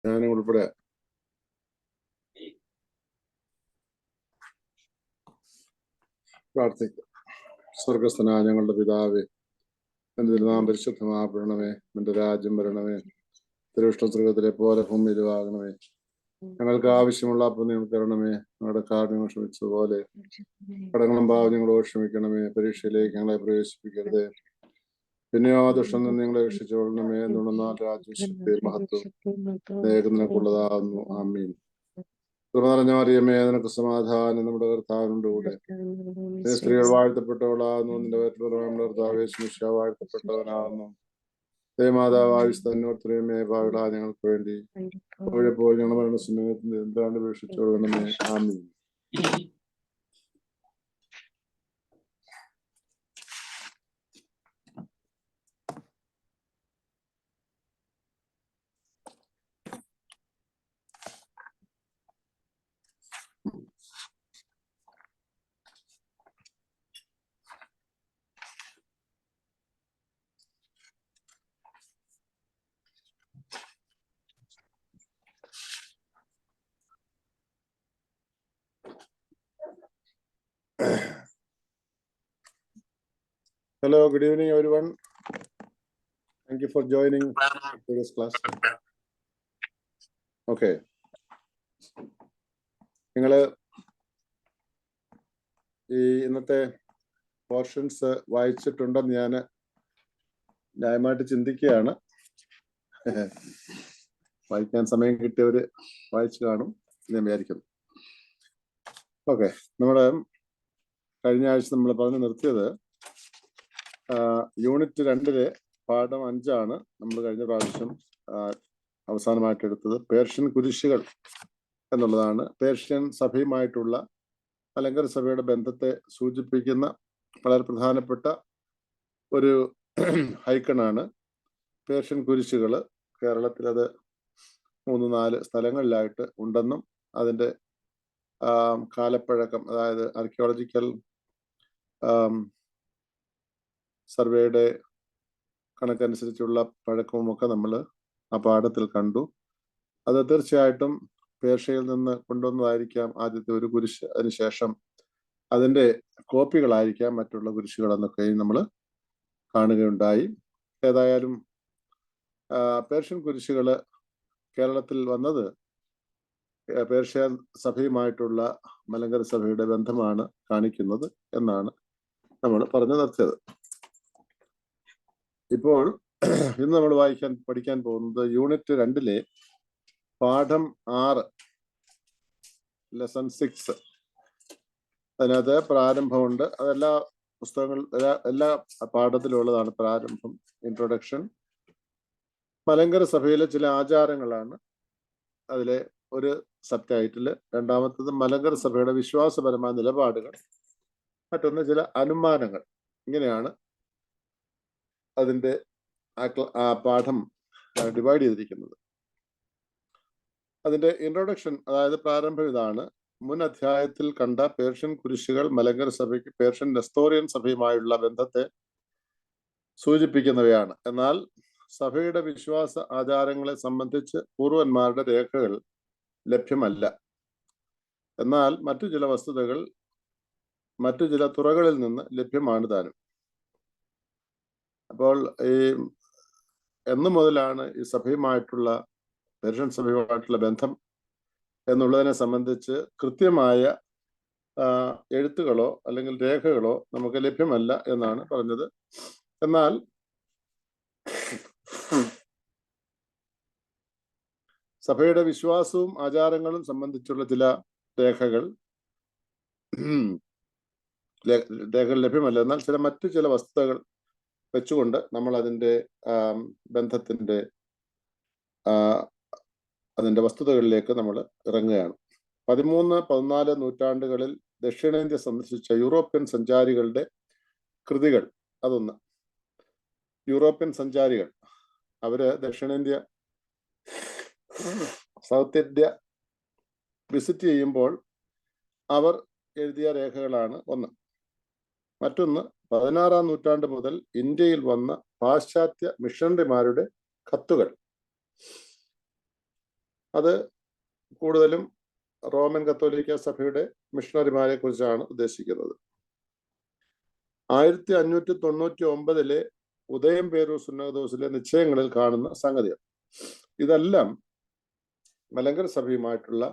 ഞാനും ഉൾപ്പെടെ പ്രാർത്ഥിക്കാം. സ്വർഗസ്ഥനായ ഞങ്ങളുടെ പിതാവേ, എന്റെ തിരുനാമം പരിശുദ്ധമാകണമേ, നിന്റെ രാജ്യം വരണമേ, തിരുവിഷ്ടം സ്വർഗത്തിലെ പോലെ ഭൂമിയിലും ആകണമേ. ഞങ്ങൾക്ക് ആവശ്യമുള്ള അപ്പം ഞങ്ങൾക്ക് തരണമേ, ഞങ്ങളുടെ കാരണങ്ങൾ ക്ഷമിച്ചതുപോലെ കടങ്ങളും പാവം ഞങ്ങളോട് ക്ഷമിക്കണമേ. പരീക്ഷയിലേക്ക് ഞങ്ങളെ പ്രവേശിപ്പിക്കരുത്, പിന്നെയോ ദുഷ്ടം നിന്ന് ഞങ്ങളെ രക്ഷിച്ചുകൊള്ളണമേ. എന്നുള്ള രാജ്യശക്തി മഹത്വം നിനക്കുള്ളതാകുന്നു. ആമീൻ. കൃപ നിറഞ്ഞ മറിയമേ, നിനക്ക് സമാധാനം, നമ്മുടെ കർത്താവിന്റെ കൂടെ. നീ സ്ത്രീകൾ വാഴ്ത്തപ്പെട്ടവളാകുന്നു, നിന്റെ വയറ്റിലുള്ള കർത്താവേ ശിഷ്യ വാഴ്ത്തപ്പെട്ടവനാകുന്നു. ദേവമാതാവായുസ്തന്നോത്രയമേ, പാവിടാ ഞങ്ങൾക്ക് വേണ്ടി എപ്പോഴെപ്പോൾ ഞങ്ങൾ മരണസമയത്ത് എന്താണ് ഉപേക്ഷിച്ചുകൊള്ളണമേ. ആമീൻ. Hello, good evening everyone. Thank you for joining today's class. Okay. നിങ്ങൾ ഈ ഇന്നത്തെ പോർഷൻസ് വായിച്ചിട്ടുണ്ടെന്ന് ഞാൻ ന്യായമായിട്ട് ചിന്തിക്കുകയാണ്. വായിക്കാൻ സമയം കിട്ടിയവര് വായിച്ചു കാണും എന്ന് വിചാരിക്കുന്നു. ഓക്കെ, നമ്മുടെ കഴിഞ്ഞ ആഴ്ച നമ്മൾ പറഞ്ഞു നിർത്തിയത് യൂണിറ്റ് 2 പാഠം 5 നമ്മൾ കഴിഞ്ഞ പ്രാവശ്യം അവസാനമായിട്ട് എടുത്തത്. പേർഷ്യൻ കുരിശുകൾ എന്നുള്ളതാണ്. പേർഷ്യൻ സഭയുമായിട്ടുള്ള മലങ്കര സഭയുടെ ബന്ധത്തെ സൂചിപ്പിക്കുന്ന വളരെ പ്രധാനപ്പെട്ട ഒരു ഐക്കണാണ് പേർഷ്യൻ കുരിശുകൾ. കേരളത്തിൽ അത് 3-4 സ്ഥലങ്ങളിലായിട്ട് ഉണ്ടെന്നും അതിൻ്റെ കാലപ്പഴക്കം, അതായത് ആർക്കിയോളജിക്കൽ സർവേയുടെ കണക്കനുസരിച്ചുള്ള പഴക്കവുമൊക്കെ നമ്മൾ ആ പാഠത്തിൽ കണ്ടു. അത് തീർച്ചയായിട്ടും പേർഷ്യയിൽ നിന്ന് കൊണ്ടുവന്നതായിരിക്കാം ആദ്യത്തെ ഒരു കുരിശ്. അതിനുശേഷം അതിൻ്റെ കോപ്പികളായിരിക്കാം മറ്റുള്ള കുരിശുകൾ എന്നൊക്കെ നമ്മൾ കാണുകയുണ്ടായി. ഏതായാലും പേർഷ്യൻ കുരിശുകൾ കേരളത്തിൽ വന്നത് പേർഷ്യ സഭയുമായിട്ടുള്ള മലങ്കര സഭയുടെ ബന്ധമാണ് കാണിക്കുന്നത് എന്നാണ് നമ്മൾ പറഞ്ഞു നിർത്തിയത്. ഇപ്പോൾ ഇന്ന് നമ്മൾ പഠിക്കാൻ പോകുന്നത് യൂണിറ്റ് 2 പാഠം 6 ലെസൺ 6. അതിനകത്ത് പ്രാരംഭമുണ്ട്. അതെല്ലാ എല്ലാ പാഠത്തിലുള്ളതാണ് പ്രാരംഭം, ഇൻട്രൊഡക്ഷൻ. മലങ്കര സഭയിലെ ചില ആചാരങ്ങളാണ് അതിലെ ഒരു സബ് ടൈറ്റില്. രണ്ടാമത്തത് മലങ്കര സഭയുടെ വിശ്വാസപരമായ നിലപാടുകൾ. മറ്റൊന്ന് ചില അനുമാനങ്ങൾ. ഇങ്ങനെയാണ് അതിൻ്റെ ആ പാഠം ഡിവൈഡ് ചെയ്തിരിക്കുന്നത്. അതിൻ്റെ ഇൻട്രൊഡക്ഷൻ, അതായത് പ്രാരംഭം ഇതാണ്. മുൻ അധ്യായത്തിൽ കണ്ട പേർഷ്യൻ കുരിശുകൾ മലങ്കര സഭയ്ക്ക് പേർഷ്യൻ നെസ്തോറിയൻ സഭയുമായുള്ള ബന്ധത്തെ സൂചിപ്പിക്കുന്നവയാണ്. എന്നാൽ സഭയുടെ വിശ്വാസ ആചാരങ്ങളെ സംബന്ധിച്ച് പൂർവന്മാരുടെ രേഖകൾ ലഭ്യമല്ല. എന്നാൽ മറ്റു ചില വസ്തുതകൾ മറ്റു ചില തുറകളിൽ നിന്ന് ലഭ്യമാണ് താനും. അപ്പോൾ ഈ എന്നു മുതലാണ് ഈ സഭയുമായിട്ടുള്ള പേർഷ്യൻ സഭയുമായിട്ടുള്ള ബന്ധം എന്നുള്ളതിനെ സംബന്ധിച്ച് കൃത്യമായ എഴുത്തുകളോ അല്ലെങ്കിൽ രേഖകളോ നമുക്ക് ലഭ്യമല്ല എന്നാണ് പറഞ്ഞത്. എന്നാൽ സഭയുടെ വിശ്വാസവും ആചാരങ്ങളും സംബന്ധിച്ചുള്ള ചില രേഖകൾ ലഭ്യമല്ല. എന്നാൽ മറ്റു ചില വസ്തുതകൾ വെച്ചുകൊണ്ട് നമ്മൾ അതിൻ്റെ ബന്ധത്തിൻ്റെ അതിൻ്റെ വസ്തുതകളിലേക്ക് നമ്മൾ ഇറങ്ങുകയാണ്. 13-14 നൂറ്റാണ്ടുകളിൽ ദക്ഷിണേന്ത്യ സന്ദർശിച്ച യൂറോപ്യൻ സഞ്ചാരികളുടെ കൃതികൾ. അതൊന്ന്, യൂറോപ്യൻ സഞ്ചാരികൾ അവര് ദക്ഷിണേന്ത്യ, സൗത്ത് ഇന്ത്യ വിസിറ്റ് ചെയ്യുമ്പോൾ അവർ എഴുതിയ രേഖകളാണ് ഒന്ന്. മറ്റൊന്ന് 16-ാം നൂറ്റാണ്ട് മുതൽ ഇന്ത്യയിൽ വന്ന പാശ്ചാത്യ മിഷണറിമാരുടെ കത്തുകൾ. അത് കൂടുതലും റോമൻ കത്തോലിക്ക സഭയുടെ മിഷണറിമാരെ കുറിച്ചാണ് ഉദ്ദേശിക്കുന്നത്. 1599 ഉദയം പേരൂർ സുന്നതദോസിലെ നിശ്ചയങ്ങളിൽ കാണുന്ന സംഗതിയാണ്. ഇതെല്ലാം മലങ്കര സഭയുമായിട്ടുള്ള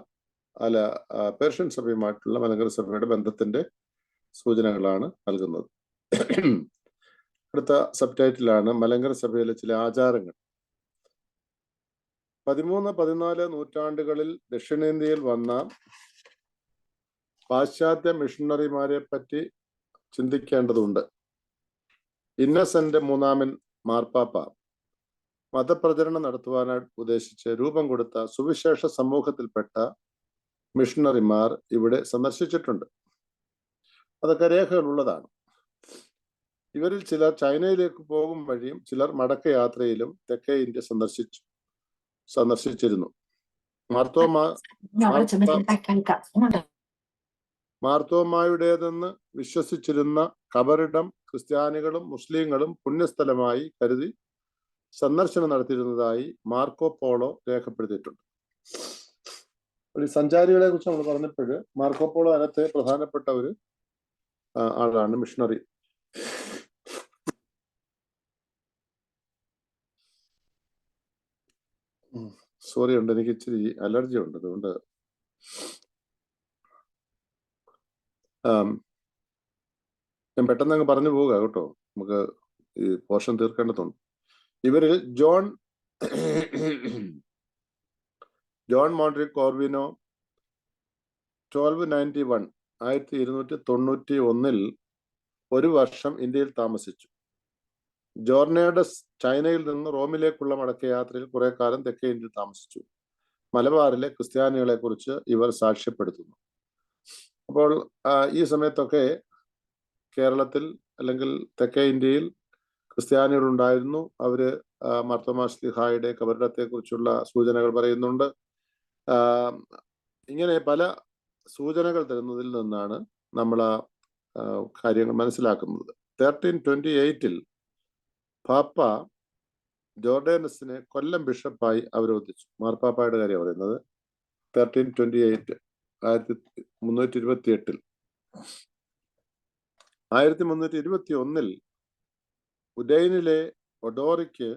പേർഷ്യൻ സഭയുമായിട്ടുള്ള മലങ്കര സഭയുടെ ബന്ധത്തിന്റെ സൂചനകളാണ് നൽകുന്നത്. അടുത്ത സബ് ടൈറ്റിലാണ് മലങ്കര സഭയിലെ ചില ആചാരങ്ങൾ. 13-14 നൂറ്റാണ്ടുകളിൽ ദക്ഷിണേന്ത്യയിൽ വന്ന പാശ്ചാത്യ മിഷണറിമാരെ പറ്റി ചിന്തിക്കേണ്ടതുണ്ട്. ഇന്നസെന്റ് മൂന്നാമൻ മാർപ്പാപ്പ മതപ്രചരണം നടത്തുവാനായി ഉദ്ദേശിച്ച് രൂപം കൊടുത്ത സുവിശേഷ സമൂഹത്തിൽപ്പെട്ട മിഷണറിമാർ ഇവിടെ സന്ദർശിച്ചിട്ടുണ്ട്. അതൊക്കെ രേഖകളുള്ളതാണ്. ഇവരിൽ ചിലർ ചൈനയിലേക്ക് പോകും വഴിയും ചിലർ മടക്കയാത്രയിലും തെക്കേ ഇന്ത്യ സന്ദർശിച്ചിരുന്നു. മാർത്തോമായുടേതെന്ന് വിശ്വസിച്ചിരുന്ന കബറിടം ക്രിസ്ത്യാനികളും മുസ്ലിങ്ങളും പുണ്യസ്ഥലമായി കരുതി സന്ദർശനം നടത്തിയിരുന്നതായി മാർക്കോ പോളോ രേഖപ്പെടുത്തിയിട്ടുണ്ട്. ഒരു സഞ്ചാരികളെ കുറിച്ച് നമ്മൾ പറഞ്ഞപ്പോൾ മാർക്കോ പോളോ അതിനകത്തെ പ്രധാനപ്പെട്ട ഒരു ആളാണ്, മിഷണറി. സോറി ഉണ്ട്, എനിക്ക് ഇച്ചിരി അലർജി ഉണ്ട്, അതുകൊണ്ട് ഞാൻ പെട്ടെന്ന് അങ്ങ് പറഞ്ഞു പോവുക കേട്ടോ, നമുക്ക് ഈ പോർഷൻ തീർക്കേണ്ടതുണ്ട്. ഇവരിൽ ജോൺ മോൺട്രി കോർവിനോ 1291 ഒരു വർഷം ഇന്ത്യയിൽ താമസിച്ചു. ജോർണേഡസ് ചൈനയിൽ നിന്ന് റോമിലേക്കുള്ള മടക്കയാത്രയിൽ കുറെ കാലം തെക്കേ ഇന്ത്യയിൽ താമസിച്ചു. മലബാറിലെ ക്രിസ്ത്യാനികളെ കുറിച്ച് ഇവർ സാക്ഷ്യപ്പെടുത്തുന്നു. അപ്പോൾ ഈ സമയത്തൊക്കെ കേരളത്തിൽ അല്ലെങ്കിൽ തെക്കേ ഇന്ത്യയിൽ ക്രിസ്ത്യാനികൾ ഉണ്ടായിരുന്നു. അവര് മാർത്തോമാ ശ്ലീഹായുടെ കബറിടത്തെ കുറിച്ചുള്ള സൂചനകൾ പറയുന്നുണ്ട്. ഇങ്ങനെ പല സൂചനകൾ തരുന്നതിൽ നിന്നാണ് നമ്മൾ കാര്യങ്ങൾ മനസ്സിലാക്കുന്നത്. 1328 പാപ്പ ജോർഡാനസിനെ കൊല്ലം ബിഷപ്പായി അവരോധിച്ചു. മാർപ്പാപ്പയുടെ കാര്യം പറയുന്നത് 1328 1328. 1321 ഉദയനിലെ ഒഡോറിക്ക്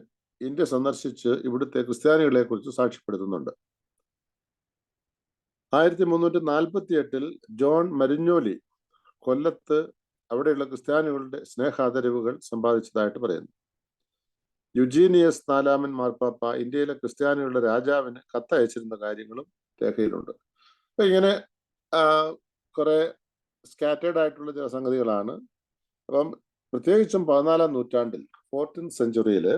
ഇന്ത്യ സന്ദർശിച്ച് ഇവിടുത്തെ ക്രിസ്ത്യാനികളെ കുറിച്ച് സാക്ഷ്യപ്പെടുത്തുന്നുണ്ട്. 1348 ജോൺ മരിഞ്ഞോലി കൊല്ലത്ത് അവിടെയുള്ള ക്രിസ്ത്യാനികളുടെ സ്നേഹാദരവുകൾ സമ്പാദിച്ചതായിട്ട് പറയുന്നു. യുജീനിയസ് 4 മാർപ്പാപ്പ ഇന്ത്യയിലെ ക്രിസ്ത്യാനികളുടെ രാജാവിന് കത്തയച്ചിരുന്ന കാര്യങ്ങളും രേഖയിലുണ്ട്. അപ്പൊ ഇങ്ങനെ കുറെ സ്കാറ്റേഡ് ആയിട്ടുള്ള ചില സംഗതികളാണ്. അപ്പം പ്രത്യേകിച്ചും 14-ാം നൂറ്റാണ്ടിൽ 14th സെഞ്ചുറിയില്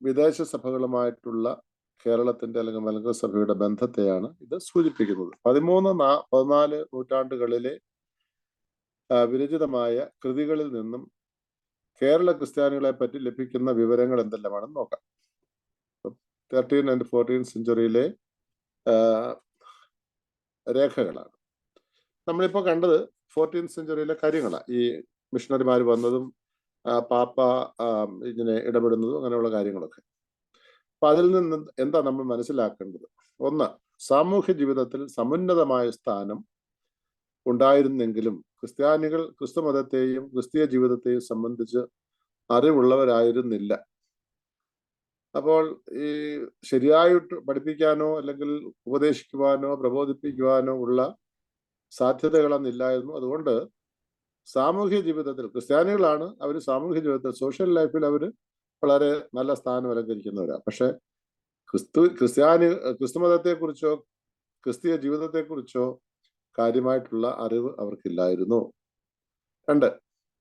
വിദേശ സഭകളുമായിട്ടുള്ള കേരളത്തിന്റെ അല്ലെങ്കിൽ മലങ്കര സഭയുടെ ബന്ധത്തെയാണ് ഇത് സൂചിപ്പിക്കുന്നത്. 13-14 നൂറ്റാണ്ടുകളിലെ വിരചിതമായ കൃതികളിൽ നിന്നും കേരള ക്രിസ്ത്യാനികളെ പറ്റി ലഭിക്കുന്ന വിവരങ്ങൾ എന്തെല്ലാമാണെന്ന് നോക്കാം. 13th and 14th സെഞ്ചുറിയിലെ രേഖകളാണ്. നമ്മളിപ്പോൾ കണ്ടത് 14th സെഞ്ചുറിയിലെ കാര്യങ്ങളാണ്. ഈ മിഷണറിമാർ വന്നതും പാപ്പ ഇങ്ങനെ ഇടപെടുന്നതും അങ്ങനെയുള്ള കാര്യങ്ങളൊക്കെ. അപ്പൊ അതിൽ നിന്ന് എന്താ നമ്മൾ മനസ്സിലാക്കേണ്ടത്? ഒന്ന്, സാമൂഹ്യ ജീവിതത്തിൽ സമുന്നതമായ സ്ഥാനം ഉണ്ടായിരുന്നെങ്കിലും ക്രിസ്ത്യാനികൾ ക്രിസ്തുമതത്തെയും ക്രിസ്തീയ ജീവിതത്തെയും സംബന്ധിച്ച് അറിവുള്ളവരായിരുന്നില്ല. അപ്പോൾ ഈ ശരിയായിട്ട് പഠിപ്പിക്കാനോ അല്ലെങ്കിൽ ഉപദേശിക്കുവാനോ പ്രബോധിപ്പിക്കുവാനോ ഉള്ള സാധ്യതകളൊന്നില്ലായിരുന്നു. അതുകൊണ്ട് സാമൂഹ്യ ജീവിതത്തിൽ ക്രിസ്ത്യാനികളാണ്, അവർ സാമൂഹ്യ ജീവിതത്തിൽ സോഷ്യൽ ലൈഫിൽ അവർ വളരെ നല്ല സ്ഥാനം അലങ്കരിക്കുന്നവരാണ്. പക്ഷെ ക്രിസ്തുമതത്തെക്കുറിച്ചോ ക്രിസ്തീയ ജീവിതത്തെക്കുറിച്ചോ കാര്യമായിട്ടുള്ള അറിവ് അവർക്കില്ലായിരുന്നു. 2,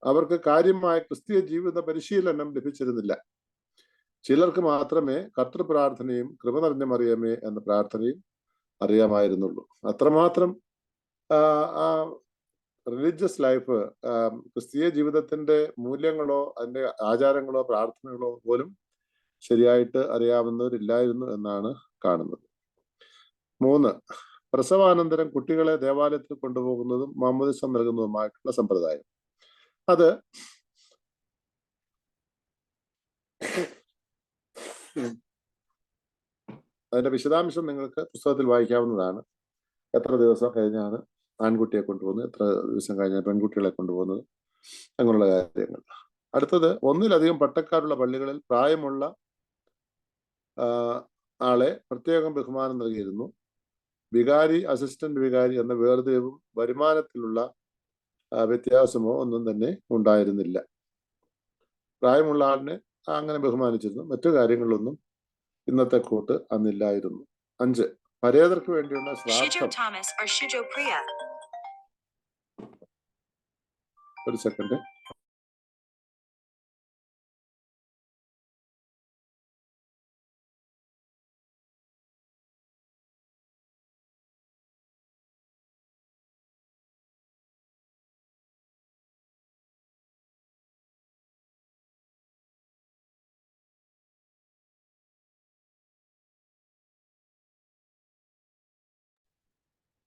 അവർക്ക് കാര്യമായ ക്രിസ്തീയ ജീവിത പരിശീലനം ലഭിച്ചിരുന്നില്ല. ചിലർക്ക് മാത്രമേ കർത്തൃപ്രാർത്ഥനയും കൃപ നിറഞ്ഞ മറിയമേ എന്ന പ്രാർത്ഥനയും അറിയാമായിരുന്നുള്ളൂ. അത്രമാത്രം റിലീജിയസ് ലൈഫ്, ക്രിസ്തീയ ജീവിതത്തിന്റെ മൂല്യങ്ങളോ അതിന്റെ ആചാരങ്ങളോ പ്രാർത്ഥനകളോ പോലും ശരിയായിട്ട് അറിയാവുന്നവരില്ലായിരുന്നു എന്നാണ് കാണുന്നത്. 3, പ്രസവാനന്തരം കുട്ടികളെ ദേവാലയത്തിൽ കൊണ്ടുപോകുന്നതും മാമോദിസം നൽകുന്നതുമായിട്ടുള്ള സമ്പ്രദായം. അത് അതിന്റെ വിശദാംശം നിങ്ങൾക്ക് പുസ്തകത്തിൽ വായിക്കാവുന്നതാണ്. എത്ര ദിവസം കഴിഞ്ഞാണ് ആൺകുട്ടിയെ കൊണ്ടുപോകുന്നത്, എത്ര ദിവസം കഴിഞ്ഞാണ് പെൺകുട്ടികളെ കൊണ്ടുപോകുന്നത്, അങ്ങനെയുള്ള കാര്യങ്ങൾ. അടുത്തത്, ഒന്നിലധികം പട്ടക്കാരുള്ള പള്ളികളിൽ പ്രായമുള്ള ആളെ പ്രത്യേകം ബഹുമാനം നൽകിയിരുന്നു. വികാരി, അസിസ്റ്റന്റ് വികാരി എന്ന വേർതിരിവും വരുമാനത്തിലുള്ള വ്യത്യാസമോ ഒന്നും തന്നെ ഉണ്ടായിരുന്നില്ല. പ്രായമുള്ള ആളിനെ അങ്ങനെ ബഹുമാനിച്ചിരുന്നു. മറ്റു കാര്യങ്ങളിലൊന്നും ഇന്നത്തെ കൂട്ട് അന്നില്ലായിരുന്നു. 5, പരേതർക്ക് വേണ്ടിയുള്ള ശ്രാദ്ധം. ഒരു സെക്കൻഡ്.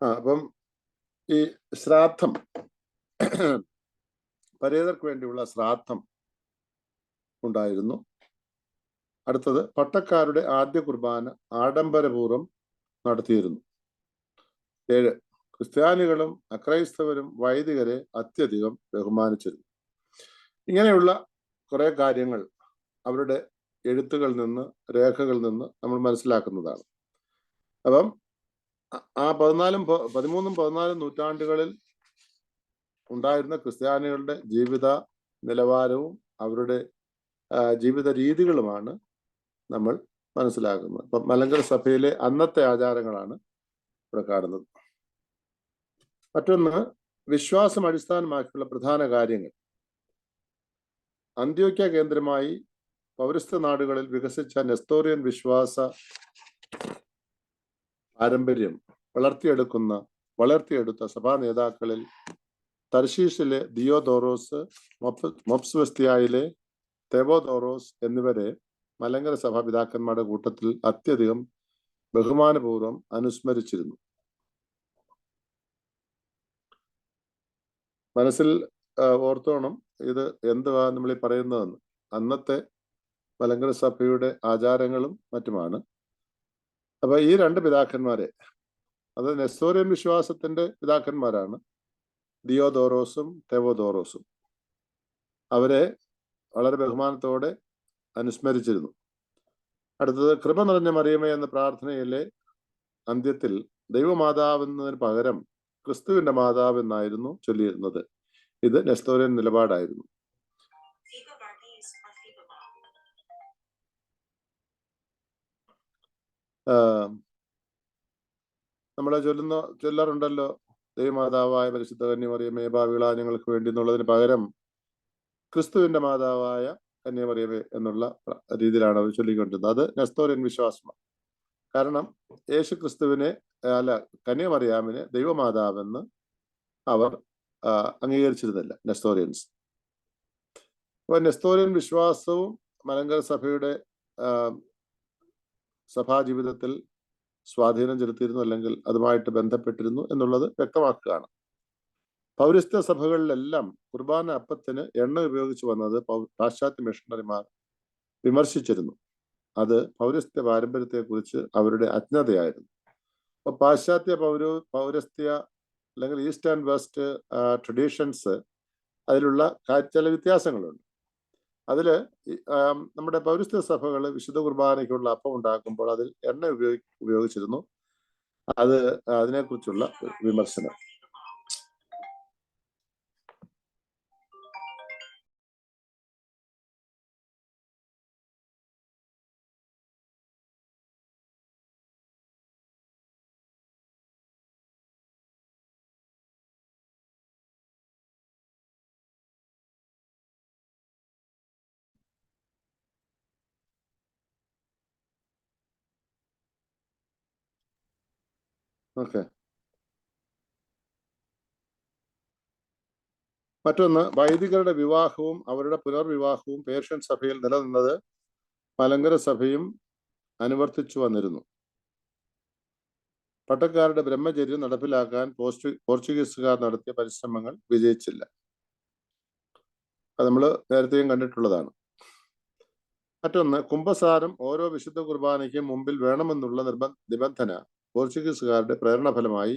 അപ്പം ഈ ശ്രാദ്ധം, പരേതർക്ക് വേണ്ടിയുള്ള ശ്രാദ്ധം ഉണ്ടായിരുന്നു. അടുത്തത്, പട്ടക്കാരുടെ ആദ്യ കുർബാന ആഡംബരപൂർവ്വം നടത്തിയിരുന്നു. 7, ക്രിസ്ത്യാനികളും അക്രൈസ്തവരും വൈദികരെ അത്യധികം ബഹുമാനിച്ചിരുന്നു. ഇങ്ങനെയുള്ള കുറെ കാര്യങ്ങൾ അവരുടെ എഴുത്തുകളിൽ നിന്ന്, രേഖകളിൽ നിന്ന് നമ്മൾ മനസ്സിലാക്കുന്നതാണ്. അപ്പം ആ 13-14 നൂറ്റാണ്ടുകളിൽ ഉണ്ടായിരുന്ന ക്രിസ്ത്യാനികളുടെ ജീവിത നിലവാരവും അവരുടെ ജീവിത രീതികളുമാണ് നമ്മൾ മനസ്സിലാക്കുന്നത്. ഇപ്പം മലങ്കര സഭയിലെ അന്നത്തെ ആചാരങ്ങളാണ് ഇവിടെ കാണുന്നത്. മറ്റൊന്ന്, വിശ്വാസം അടിസ്ഥാനമാക്കിയുള്ള പ്രധാന കാര്യങ്ങൾ. അന്ത്യോക്യ കേന്ദ്രമായി പൗരസ്ത്യ നാടുകളിൽ വികസിച്ച നെസ്തോറിയൻ വിശ്വാസ പാരമ്പര്യം വളർത്തിയെടുത്ത സഭാ നേതാക്കളിൽ തർശീഷിലെ ദിയോദോറോസ്, മൊപ്സ്വസ്തിയായിലെ തെവോദോറോസ് എന്നിവരെ മലങ്കര സഭാ പിതാക്കന്മാരുടെ കൂട്ടത്തിൽ അത്യധികം ബഹുമാനപൂർവ്വം അനുസ്മരിച്ചിരുന്നു. മനസ്സിൽ ഓർത്തോണം, ഇത് എന്തുവാ നമ്മൾ ഈ പറയുന്നതെന്ന്. അന്നത്തെ മലങ്കര സഭയുടെ ആചാരങ്ങളും മറ്റുമാണ്. അപ്പൊ ഈ 2 പിതാക്കന്മാരെ, അത് നെസ്തോറിയൻ വിശ്വാസത്തിന്റെ പിതാക്കന്മാരാണ്, ദിയോദോറോസും തെവോദോറോസും. അവരെ വളരെ ബഹുമാനത്തോടെ അനുസ്മരിച്ചിരുന്നു. അടുത്തത്, കൃപ നിറഞ്ഞ മറിയമേ എന്ന പ്രാർത്ഥനയിലെ അന്ത്യത്തിൽ ദൈവമാതാവെന്നതിന് പകരം ക്രിസ്തുവിന്റെ മാതാവ് എന്നായിരുന്നു ചൊല്ലിയിരുന്നത്. ഇത് നെസ്തോറിയൻ നിലപാടായിരുന്നു. നമ്മളെ ചൊല്ലാറുണ്ടല്ലോ, ദൈവമാതാവായ പരിശുദ്ധ കന്യമറിയമേ ഭാവികളാ ഞങ്ങൾക്ക് വേണ്ടി എന്നുള്ളതിന് പകരം ക്രിസ്തുവിന്റെ മാതാവായ കന്യമറിയമേ എന്നുള്ള രീതിയിലാണ് അവർ ചൊല്ലിക്കൊണ്ടിരുന്നത്. അത് നെസ്തോറിയൻ വിശ്വാസമാണ്. കാരണം യേശു ക്രിസ്തുവിനെ കന്യമറിയാമിനെ ദൈവമാതാവെന്ന് അവർ അംഗീകരിച്ചിരുന്നില്ല നെസ്തോറിയൻസ്. അപ്പൊ നെസ്തോറിയൻ വിശ്വാസവും മലങ്കര സഭയുടെ സഭാജീവിതത്തിൽ സ്വാധീനം ചെലുത്തിയിരുന്നു, അല്ലെങ്കിൽ അതുമായിട്ട് ബന്ധപ്പെട്ടിരുന്നു എന്നുള്ളത് വ്യക്തമാക്കുകയാണ്. പൗരസ്ത്യ സഭകളിലെല്ലാം കുർബാന അപ്പത്തിന് എണ്ണ ഉപയോഗിച്ചു വന്നത് പാശ്ചാത്യ മിഷണറിമാർ വിമർശിച്ചിരുന്നു. അത് പൗരസ്ത്യ പാരമ്പര്യത്തെക്കുറിച്ച് അവരുടെ അജ്ഞതയായിരുന്നു. അപ്പൊ പാശ്ചാത്യ പൗരസ്ത്യ അല്ലെങ്കിൽ ഈസ്റ്റ് ആൻഡ് വെസ്റ്റ് ട്രഡീഷൻസ്, അതിലുള്ള ചില വ്യത്യാസങ്ങളുണ്ട്. അതിൽ നമ്മുടെ പൗരസ്ത്യ സഭകൾ വിശുദ്ധ കുർബാനയ്ക്കുള്ള അപ്പം ഉണ്ടാക്കുമ്പോൾ അതിൽ എണ്ണ ഉപയോഗിച്ചിരുന്നു. അതിനെക്കുറിച്ചുള്ള വിമർശനം. ഓക്കെ. മറ്റൊന്ന്, വൈദികരുടെ വിവാഹവും അവരുടെ പുനർവിവാഹവും പേർഷ്യൻ സഭയിൽ നിലനിന്നത് മലങ്കര സഭയും അനുവർത്തിച്ചു വന്നിരുന്നു. പട്ടക്കാരുടെ ബ്രഹ്മചര്യം നടപ്പിലാക്കാൻ പോർച്ചുഗീസുകാർ നടത്തിയ പരിശ്രമങ്ങൾ വിജയിച്ചില്ല. അത് നമ്മൾ നേരത്തെയും കണ്ടിട്ടുള്ളതാണ്. മറ്റൊന്ന്, കുംഭസാരം ഓരോ വിശുദ്ധ കുർബാനയ്ക്കും മുമ്പിൽ വേണമെന്നുള്ള നിബന്ധന പോർച്ചുഗീസുകാരുടെ പ്രേരണഫലമായി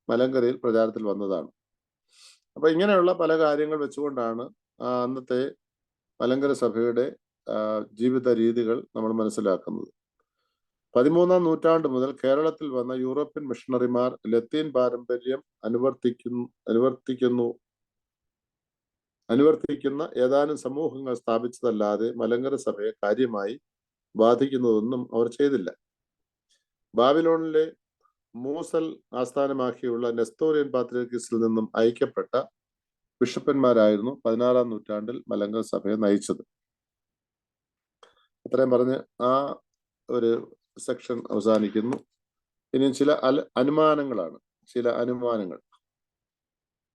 മലങ്കരയിൽ പ്രചാരത്തിൽ വന്നതാണ്. അപ്പൊ ഇങ്ങനെയുള്ള പല കാര്യങ്ങൾ വെച്ചുകൊണ്ടാണ് അന്നത്തെ മലങ്കര സഭയുടെ ജീവിത രീതികൾ നമ്മൾ മനസ്സിലാക്കുന്നത്. 13-ാം നൂറ്റാണ്ട് മുതൽ കേരളത്തിൽ വന്ന യൂറോപ്യൻ മിഷണറിമാർ ലത്തീൻ പാരമ്പര്യം അനുവർത്തിക്കുന്ന ഏതാനും സമൂഹങ്ങൾ സ്ഥാപിച്ചതല്ലാതെ മലങ്കര സഭയെ കാര്യമായി ബാധിക്കുന്നതൊന്നും അവർ ചെയ്തില്ല. ബാബിലോണിലെ മൂസൽ ആസ്ഥാനമാക്കിയുള്ള നെസ്തോറിയൻ പാത്രിയർക്കീസിൽ നിന്നും അയക്കപ്പെട്ട ബിഷപ്പന്മാരായിരുന്നു 16-ാം നൂറ്റാണ്ടിൽ മലങ്കര സഭയെ നയിച്ചത്. അത്രയും പറഞ്ഞ് ആ ഒരു സെക്ഷൻ അവസാനിക്കുന്നു. ഇനി ചില അനുമാനങ്ങൾ.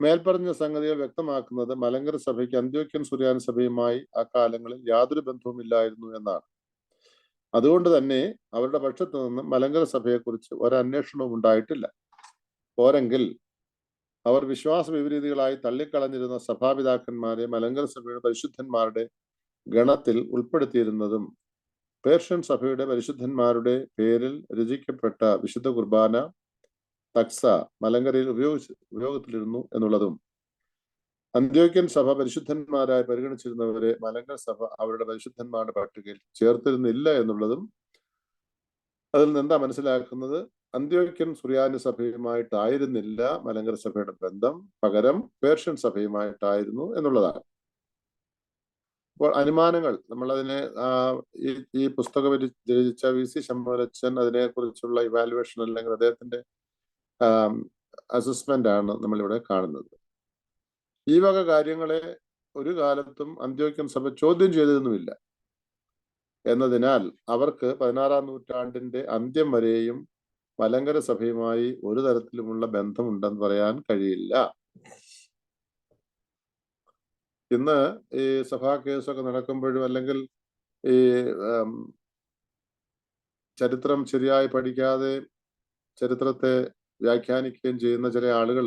മേൽപ്പറഞ്ഞ സംഗതികൾ വ്യക്തമാക്കുന്നത് മലങ്കര സഭയ്ക്ക് അന്ത്യോക്യൻ സുറിയാനി സഭയുമായി ആ കാലങ്ങളിൽ യാതൊരു ബന്ധവുമില്ലായിരുന്നു എന്നാണ്. അതുകൊണ്ട് തന്നെ അവരുടെ പക്ഷത്തു നിന്നും മലങ്കര സഭയെക്കുറിച്ച് ഒരന്വേഷണവും ഉണ്ടായിട്ടില്ല. പോരെങ്കിൽ അവർ വിശ്വാസ വിപരീതികളായി തള്ളിക്കളഞ്ഞിരുന്ന സഭാപിതാക്കന്മാരെ മലങ്കര സഭയുടെ പരിശുദ്ധന്മാരുടെ ഗണത്തിൽ ഉൾപ്പെടുത്തിയിരുന്നതും പേർഷ്യൻ സഭയുടെ പരിശുദ്ധന്മാരുടെ പേരിൽ രചിക്കപ്പെട്ട വിശുദ്ധ കുർബാന തക്സ മലങ്കരയിൽ ഉപയോഗത്തിലിരുന്നു എന്നുള്ളതും അന്ത്യോക്യൻ സഭ പരിശുദ്ധന്മാരായി പരിഗണിച്ചിരുന്നവരെ മലങ്കര സഭ അവരുടെ പരിശുദ്ധന്മാരുടെ പട്ടികയിൽ ചേർത്തിരുന്നില്ല എന്നുള്ളതും അതിൽ നിന്ന് എന്താ മനസ്സിലാക്കുന്നത്? അന്ത്യോക്യൻ സുറിയാനി സഭയുമായിട്ടായിരുന്നില്ല മലങ്കര സഭയുടെ ബന്ധം, പകരം പേർഷ്യൻ സഭയുമായിട്ടായിരുന്നു എന്നുള്ളതാണ്. അപ്പോൾ അനുമാനങ്ങൾ നമ്മളതിനെ ഈ പുസ്തകം രചിച്ച VC ശമ്പരച്ചൻ അതിനെക്കുറിച്ചുള്ള ഇവാലുവേഷൻ അല്ലെങ്കിൽ അദ്ദേഹത്തിന്റെ അസസ്മെന്റ് ആണ് നമ്മളിവിടെ കാണുന്നത്. ഈ വക കാര്യങ്ങളെ ഒരു കാലത്തും അന്ത്യോക്യൻ സഭ ചോദ്യം ചെയ്തതൊന്നുമില്ല എന്നതിനാൽ അവർക്ക് 16-ാം നൂറ്റാണ്ടിന്റെ അന്ത്യം വരെയും മലങ്കര സഭയുമായി ഒരു തരത്തിലുമുള്ള ബന്ധമുണ്ടെന്ന് പറയാൻ കഴിയില്ല. ഇന്ന് ഈ സഭാ കേസൊക്കെ നടക്കുമ്പോഴും അല്ലെങ്കിൽ ഈ ചരിത്രം ശരിയായി പഠിക്കാതെ ചരിത്രത്തെ വ്യാഖ്യാനിക്കുകയും ചെയ്യുന്ന ചില ആളുകൾ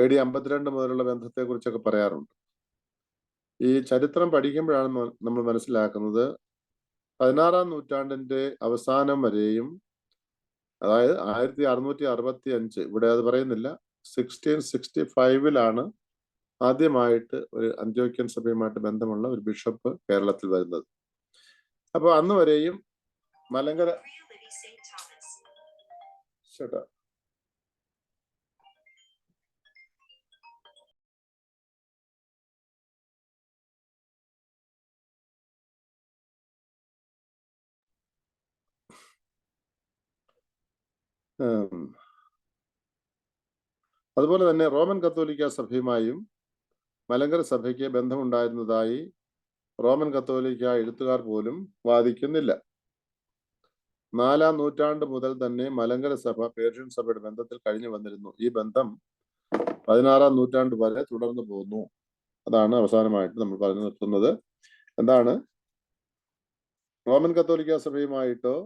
AD 52 മുതലുള്ള ബന്ധത്തെ കുറിച്ചൊക്കെ പറയാറുണ്ട്. ഈ ചരിത്രം പഠിക്കുമ്പോഴാണ് നമ്മൾ മനസ്സിലാക്കുന്നത് 16-ാം നൂറ്റാണ്ടിന്റെ അവസാനം വരെയും, അതായത് 1665, ഇവിടെ അത് പറയുന്നില്ല, 1665 ആദ്യമായിട്ട് ഒരു അന്ത്യോക്യൻ സഭയുമായിട്ട് ബന്ധമുള്ള ഒരു ബിഷപ്പ് കേരളത്തിൽ വരുന്നത്. അപ്പൊ അന്ന് വരെയും മലങ്കര അതുപോലെ തന്നെ റോമൻ കത്തോലിക്ക സഭയുമായും മലങ്കര സഭയ്ക്ക് ബന്ധമുണ്ടായിരുന്നതായി റോമൻ കത്തോലിക്ക എഴുത്തുകാർ പോലും വാദിക്കുന്നില്ല. 4-ാം നൂറ്റാണ്ട് മുതൽ തന്നെ മലങ്കര സഭ പേർഷ്യൻ സഭയുടെ ബന്ധത്തിൽ കഴിഞ്ഞു വന്നിരുന്നു. ഈ ബന്ധം 16-ാം നൂറ്റാണ്ട് വരെ തുടർന്നു പോകുന്നു. അതാണ് അവസാനമായിട്ട് നമ്മൾ പറഞ്ഞു നിർത്തുന്നത്. എന്താണ്? റോമൻ കത്തോലിക്ക സഭയുമായിട്ടോ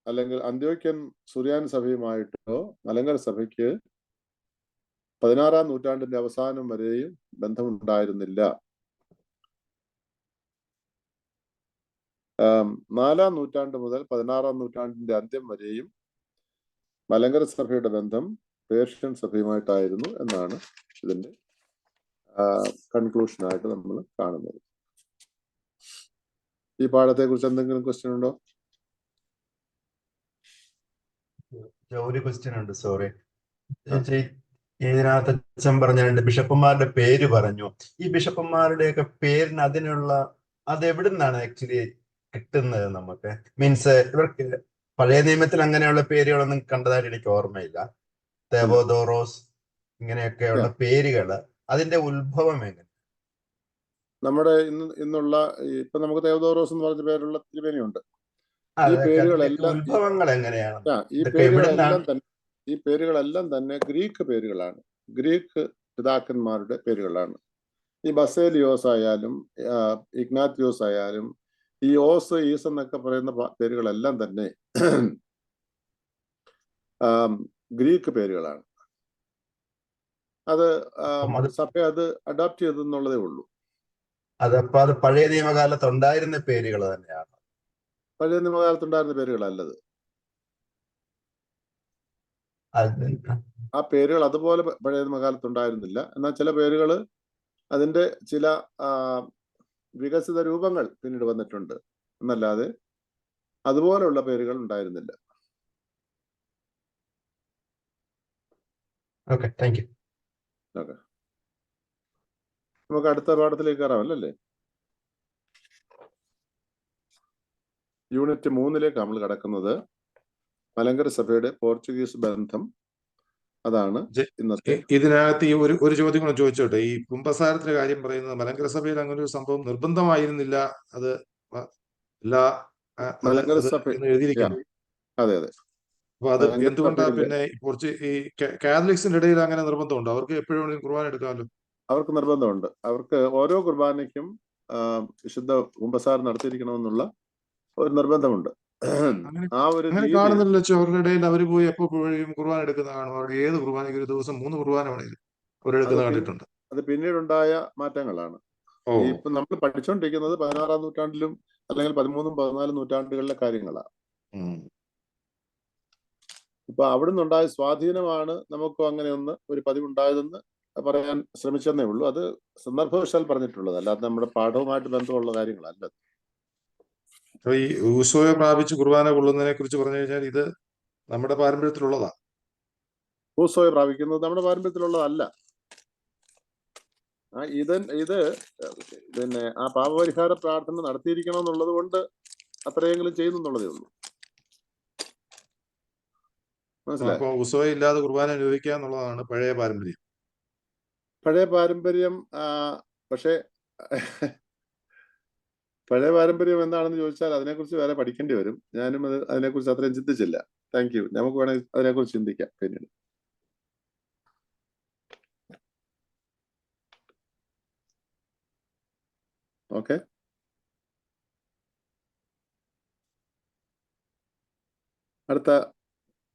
അല്ലെങ്കിൽ അന്ത്യോക്യൻ സുറിയാനി സഭയുമായിട്ടോ മലങ്കര സഭയ്ക്ക് 16-ാം നൂറ്റാണ്ടിന്റെ അവസാനം വരെയും ബന്ധമുണ്ടായിരുന്നില്ല. 4-ാം നൂറ്റാണ്ട് മുതൽ 16-ാം നൂറ്റാണ്ടിന്റെ അന്ത്യം വരെയും മലങ്കര സഭയുടെ ബന്ധം പേർഷ്യൻ സഭയുമായിട്ടായിരുന്നു എന്നാണ് ഇതിന്റെ കൺക്ലൂഷനായിട്ട് നമ്മൾ കാണുന്നത്. ഈ പാഠത്തെ കുറിച്ച് എന്തെങ്കിലും ക്വസ്റ്റ്യൻ ഉണ്ടോ? ഒരു ക്വസ്റ്റ്യൻ ഉണ്ട്, സോറി. ഇതിനകത്ത് അച്ഛൻ പറഞ്ഞ 2 ബിഷപ്പന്മാരുടെ പേര് പറഞ്ഞു. ഈ ബിഷപ്പന്മാരുടെയൊക്കെ പേരിന് അതെവിടുന്നാണ് ആക്ച്വലി കിട്ടുന്നത് നമുക്ക്? മീൻസ് ഇവർക്ക് പഴയ നിയമത്തിൽ അങ്ങനെയുള്ള പേരുകളൊന്നും കണ്ടതായിട്ട് എനിക്ക് ഓർമ്മയില്ല. തെവോദോറോസ് ഇങ്ങനെയൊക്കെയുള്ള പേരുകള്, അതിന്റെ ഉത്ഭവം എങ്ങനെ? നമ്മുടെ ഇന്നുള്ള ഇപ്പൊ നമുക്ക് തെവോദോറോസ് എന്ന് പറഞ്ഞ പേരുള്ള തിരുമേനിയുണ്ട്. ഈ പേരുകളെല്ലാം ഉത്ഭവങ്ങൾ എങ്ങനെയാണ്? ഈ പേരുകളെല്ലാം തന്നെ ഗ്രീക്ക് പേരുകളാണ്, ഗ്രീക്ക് പിതാക്കന്മാരുടെ പേരുകളാണ്. ഈ ബസേലിയോസ് ആയാലും ഇഗ്നാത്യോസ് ആയാലും ഈ ഓസ്, ഈസ് എന്നൊക്കെ പറയുന്ന പേരുകളെല്ലാം തന്നെ ഗ്രീക്ക് പേരുകളാണ്. അത് സഭ അത് അഡാപ്റ്റ് ചെയ്തെന്നുള്ളതേ ഉള്ളൂ. അതപ്പോ അത് പഴയ നിയമകാലത്ത് ഉണ്ടായിരുന്ന പേരുകൾ തന്നെയാണ്. പഴയ നിയമകാലത്തുണ്ടായിരുന്ന പേരുകളല്ലത്. ആ പേരുകൾ അതുപോലെ പഴയ നിയമകാലത്ത് ഉണ്ടായിരുന്നില്ല. എന്നാൽ ചില പേരുകൾ അതിന്റെ ചില വികസിത രൂപങ്ങൾ പിന്നീട് വന്നിട്ടുണ്ട് എന്നല്ലാതെ അതുപോലെയുള്ള പേരുകൾ ഉണ്ടായിരുന്നില്ല. Okay, thank you. ഓക്കെ, നമുക്ക് അടുത്ത പാഠത്തിലേക്ക് കയറാമല്ലേ? യൂണിറ്റ് 3 നമ്മൾ കടക്കുന്നത് മലങ്കര സഭയുടെ പോർച്ചുഗീസ് ബന്ധം. അതാണ് ഇന്നത്തെ. ഇതിനകത്ത് ഈ ഒരു ചോദ്യം കൂടെ ചോദിച്ചോട്ടെ. ഈ കുമ്പസാരത്തിന്റെ കാര്യം പറയുന്നത് മലങ്കര സഭയിൽ അങ്ങനെ ഒരു സംഭവം നിർബന്ധമായിരുന്നില്ല. അത് എല്ലാ മലങ്കര സഭ എഴുതിയിരിക്കുന്നു. അതെ അതെ. അപ്പൊ അത് എന്തുകൊണ്ടാ പിന്നെ ഈ കാത്തലിക്സിന്റെ ഇടയിൽ അങ്ങനെ നിർബന്ധമുണ്ടോ? അവർക്ക് എപ്പോഴും കുർബാന എടുക്കാമല്ലോ. അവർക്ക് നിർബന്ധമുണ്ട്. അവർക്ക് ഓരോ കുർബാനയ്ക്കും വിശുദ്ധ കുമ്പസാരം നടത്തിയിരിക്കണമെന്നുള്ള ഒരു നിർബന്ധമുണ്ട്. ആ ഒരു കാണുന്നില്ല അവരുടെ ഇടയിൽ അവർ പോയി എപ്പോഴും കുർബാന എടുക്കുന്ന കാണും. അവരുടെ ഏത് കുർബാനയ്ക്ക് ഒരു ദിവസം 3 കുർബാന വേണമെങ്കിൽ അവരെടുക്കുന്ന കണ്ടിട്ടുണ്ട്. അത് പിന്നീടുണ്ടായ മാറ്റങ്ങളാണ്. ഇപ്പൊ നമ്മൾ പഠിച്ചുകൊണ്ടിരിക്കുന്നത് 16-ാം നൂറ്റാണ്ടിലും അല്ലെങ്കിൽ 13-14 നൂറ്റാണ്ടുകളിലെ കാര്യങ്ങളാണ്. ഇപ്പൊ അവിടെ നിന്നുണ്ടായ സ്വാധീനമാണ് നമുക്ക് അങ്ങനെ ഒരു പതിവുണ്ടായതെന്ന് പറയാൻ ശ്രമിച്ചെന്നേ ഉള്ളൂ. അത് സന്ദർഭവശാൽ പറഞ്ഞിട്ടുള്ളത്, അല്ലാതെ നമ്മുടെ പാഠവുമായിട്ട് ബന്ധമുള്ള കാര്യങ്ങളല്ല. ഈ ഊസോയെ പ്രാപിച്ച് കുർബാന കൊള്ളുന്നതിനെ കുറിച്ച് പറഞ്ഞു കഴിഞ്ഞാൽ ഇത് നമ്മുടെ പാരമ്പര്യത്തിലുള്ളതാ. ഊസോയെ പ്രാപിക്കുന്നത് നമ്മുടെ പാരമ്പര്യത്തിലുള്ളതല്ല. ഇത് പിന്നെ ആ പാപപരിഹാര പ്രാർത്ഥന നടത്തിയിരിക്കണം എന്നുള്ളത് കൊണ്ട് അത്രയെങ്കിലും ചെയ്യുന്നുള്ളതേ ഉള്ളൂ. മനസ്സിലായോ? ഊസോയെ ഇല്ലാതെ കുർബാന അനുഭവിക്കുക എന്നുള്ളതാണ് പഴയ പാരമ്പര്യം. പഴയ പാരമ്പര്യം. പക്ഷേ പഴയ പാരമ്പര്യം എന്താണെന്ന് ചോദിച്ചാൽ അതിനെക്കുറിച്ച് വേറെ പഠിക്കേണ്ടി വരും. ഞാനും അതിനെക്കുറിച്ച് അത്രയും ചിന്തിച്ചില്ല. Thank you. നമുക്ക് വേണമെങ്കിൽ അതിനെക്കുറിച്ച് ചിന്തിക്കാം പിന്നീട്. ഓക്കെ, അടുത്ത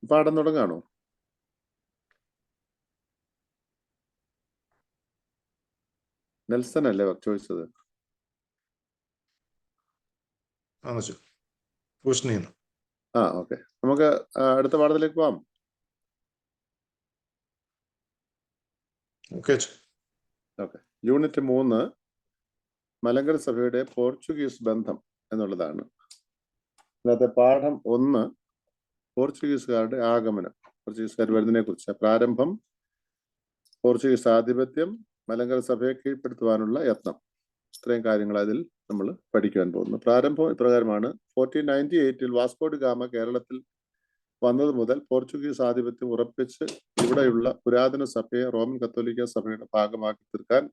പാഠം തുടങ്ങാണോ? നെൽസൺ അല്ലേ ചോദിച്ചത്? ഓക്കെ, നമുക്ക് അടുത്ത പാഠത്തിലേക്ക് പോവാം. ഓക്കെ, യൂണിറ്റ് 3 മലങ്കര സഭയുടെ പോർച്ചുഗീസ് ബന്ധം എന്നുള്ളതാണ്. ഇന്നത്തെ പാഠം 1 പോർച്ചുഗീസുകാരുടെ ആഗമനം, പോർച്ചുഗീസുകാർ വരുന്നതിനെ കുറിച്ച്. പ്രാരംഭം, പോർച്ചുഗീസ് ആധിപത്യം, മലങ്കര സഭയെ കീഴ്പ്പെടുത്തുവാനുള്ള യത്നം. ഇത്രയും കാര്യങ്ങൾ അതിൽ നമ്മൾ പഠിക്കുവാൻ പോകുന്നു. പ്രാരംഭം ഇപ്രകാരമാണ്. 1498 വാസ്കോ ഡി ഗാമ കേരളത്തിൽ വന്നത് മുതൽ പോർച്ചുഗീസ് ആധിപത്യം ഉറപ്പിച്ച് ഇവിടെയുള്ള പുരാതന സഭയെ റോമൻ കത്തോലിക്ക സഭയുടെ ഭാഗമാക്കി തീർക്കാൻ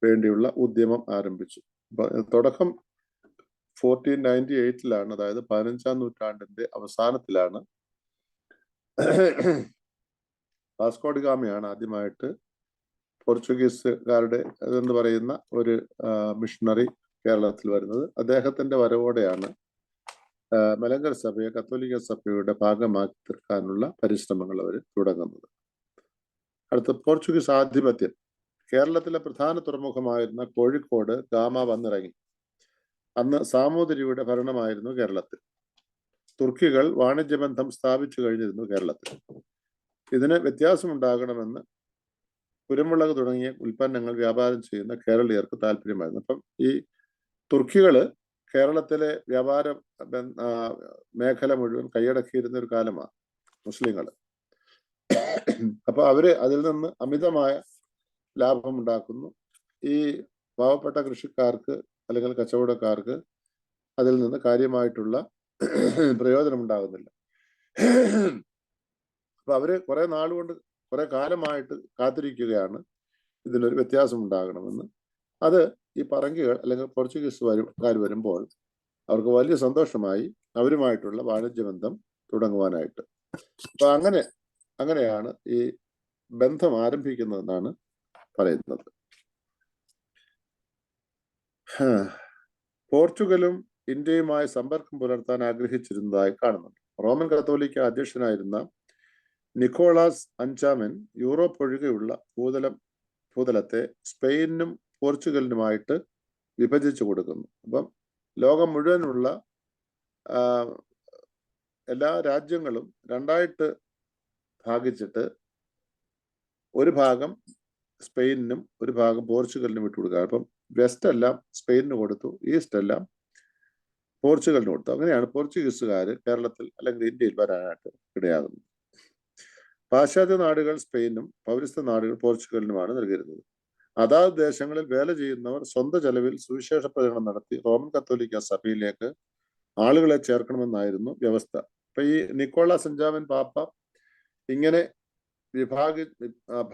വേണ്ടിയുള്ള ഉദ്യമം ആരംഭിച്ചു. തുടക്കം 1498 അതായത് 15-ാം നൂറ്റാണ്ടിന്റെ അവസാനത്തിലാണ് വാസ്കോ ഡി ഗാമയാണ് ആദ്യമായിട്ട് പോർച്ചുഗീസുകാരുടെ എന്ന് പറയുന്ന ഒരു മിഷണറി കേരളത്തിൽ വരുന്നത്. അദ്ദേഹത്തിന്റെ വരവോടെയാണ് മലങ്കര സഭയെ കത്തോലിക്ക സഭയുടെ ഭാഗമാക്കി തീർക്കാനുള്ള പരിശ്രമങ്ങൾ അവർ തുടങ്ങുന്നത്. അടുത്ത പോർച്ചുഗീസ് ആധിപത്യം. കേരളത്തിലെ പ്രധാന തുറമുഖമായിരുന്ന കോഴിക്കോട് ഗാമ വന്നിറങ്ങി. അന്ന് സാമൂതിരിയുടെ ഭരണമായിരുന്നു കേരളത്തിൽ. തുർക്കികൾ വാണിജ്യബന്ധം സ്ഥാപിച്ചു കഴിഞ്ഞിരുന്നു കേരളത്തിൽ. ഇതിന് വ്യത്യാസമുണ്ടാകണമെന്ന് കുരുമുളക് തുടങ്ങിയ ഉൽപ്പന്നങ്ങൾ വ്യാപാരം ചെയ്യുന്ന കേരളീയർക്ക് താല്പര്യമായിരുന്നു. അപ്പം ഈ തുർക്കികള് കേരളത്തിലെ വ്യാപാര മേഖല മുഴുവൻ കൈയടക്കിയിരുന്ന ഒരു കാലമാണ് മുസ്ലിങ്ങൾ. അപ്പൊ അവര് അതിൽ നിന്ന് അമിതമായ ലാഭം ഉണ്ടാക്കുന്നു. ഈ പാവപ്പെട്ട കൃഷിക്കാർക്ക് അല്ലെങ്കിൽ കച്ചവടക്കാർക്ക് അതിൽ നിന്ന് കാര്യമായിട്ടുള്ള പ്രയോജനം ഉണ്ടാകുന്നില്ല. അപ്പൊ അവര് കുറെ നാളുകൊണ്ട് കുറെ കാലമായിട്ട് കാത്തിരിക്കുകയാണ് ഇതിനൊരു വ്യത്യാസം ഉണ്ടാകണമെന്ന്. അത് ഈ പറങ്കികൾ അല്ലെങ്കിൽ പോർച്ചുഗീസുകാർ വരുമ്പോൾ അവർക്ക് വലിയ സന്തോഷമായി അവരുമായിട്ടുള്ള വാണിജ്യബന്ധം തുടങ്ങുവാനായിട്ട്. അപ്പൊ അങ്ങനെയാണ് ഈ ബന്ധം ആരംഭിക്കുന്നതെന്നാണ് പറയുന്നത്. പോർച്ചുഗലും ഇന്ത്യയുമായി സമ്പർക്കം പുലർത്താൻ ആഗ്രഹിച്ചിരുന്നതായി കാണുന്നുണ്ട്. റോമൻ കത്തോലിക്ക അധ്യക്ഷനായിരുന്ന നിക്കോളാസ് അഞ്ചാമൻ യൂറോപ്പ് ഒഴികെയുള്ള ഭൂതലത്തെ സ്പെയിനും പോർച്ചുഗലിനുമായിട്ട് വിഭജിച്ചു കൊടുക്കുന്നു. അപ്പം ലോകം മുഴുവനുള്ള എല്ലാ രാജ്യങ്ങളും രണ്ടായിട്ട് ഭാഗിച്ചിട്ട് ഒരു ഭാഗം സ്പെയിനിനും ഒരു ഭാഗം പോർച്ചുഗലിനും വിട്ടുകൊടുക്കുക. അപ്പം വെസ്റ്റ് എല്ലാം സ്പെയിനിന് കൊടുത്തു, ഈസ്റ്റ് എല്ലാം പോർച്ചുഗലിന് കൊടുത്തു. അങ്ങനെയാണ് പോർച്ചുഗീസുകാർ കേരളത്തിൽ അല്ലെങ്കിൽ ഇന്ത്യയിൽ വരാനായിട്ട് ഇടയാകുന്നത്. പാശ്ചാത്യ നാടുകൾ സ്പെയിനും പൗരസ്ത്യ നാടുകൾ പോർച്ചുഗലിനുമാണ് നൽകിയിരുന്നത്. അതാത് ദേശങ്ങളിൽ വേല ചെയ്യുന്നവർ സ്വന്തം ചെലവിൽ സുവിശേഷ പ്രചരണം നടത്തി റോമൻ കത്തോലിക്ക സഭയിലേക്ക് ആളുകളെ ചേർക്കണമെന്നായിരുന്നു വ്യവസ്ഥ. അപ്പൊ ഈ നിക്കോളാസ് അഞ്ചാമൻ പാപ്പ ഇങ്ങനെ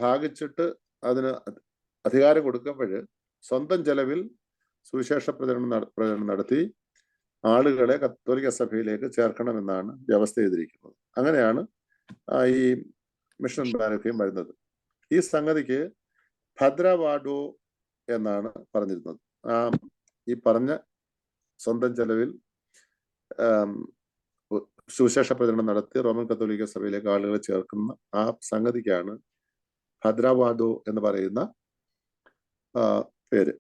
ഭാഗിച്ചിട്ട് അതിന് അധികാരം കൊടുക്കുമ്പോൾ സ്വന്തം ചെലവിൽ സുവിശേഷ പ്രചരണം നടത്തി ആളുകളെ കത്തോലിക്ക സഭയിലേക്ക് ചേർക്കണമെന്നാണ് വ്യവസ്ഥ ചെയ്തിരിക്കുന്നത്. അങ്ങനെയാണ് ഈ മിഷണന്മാരൊക്കെയും വരുന്നത്. ഈ സംഗതിക്ക് ഭദ്രവാഡോ എന്നാണ് പറഞ്ഞിരുന്നത്. ഈ പറഞ്ഞ സ്വന്തം ചെലവിൽ സുവിശേഷ പ്രചരണം നടത്തി റോമൻ കത്തോലിക്ക സഭയിലേക്ക് ആളുകളെ ചേർക്കുന്ന ആ സംഗതിക്കാണ് ഭദ്രവാഡോ എന്ന് പറയുന്ന പേര്.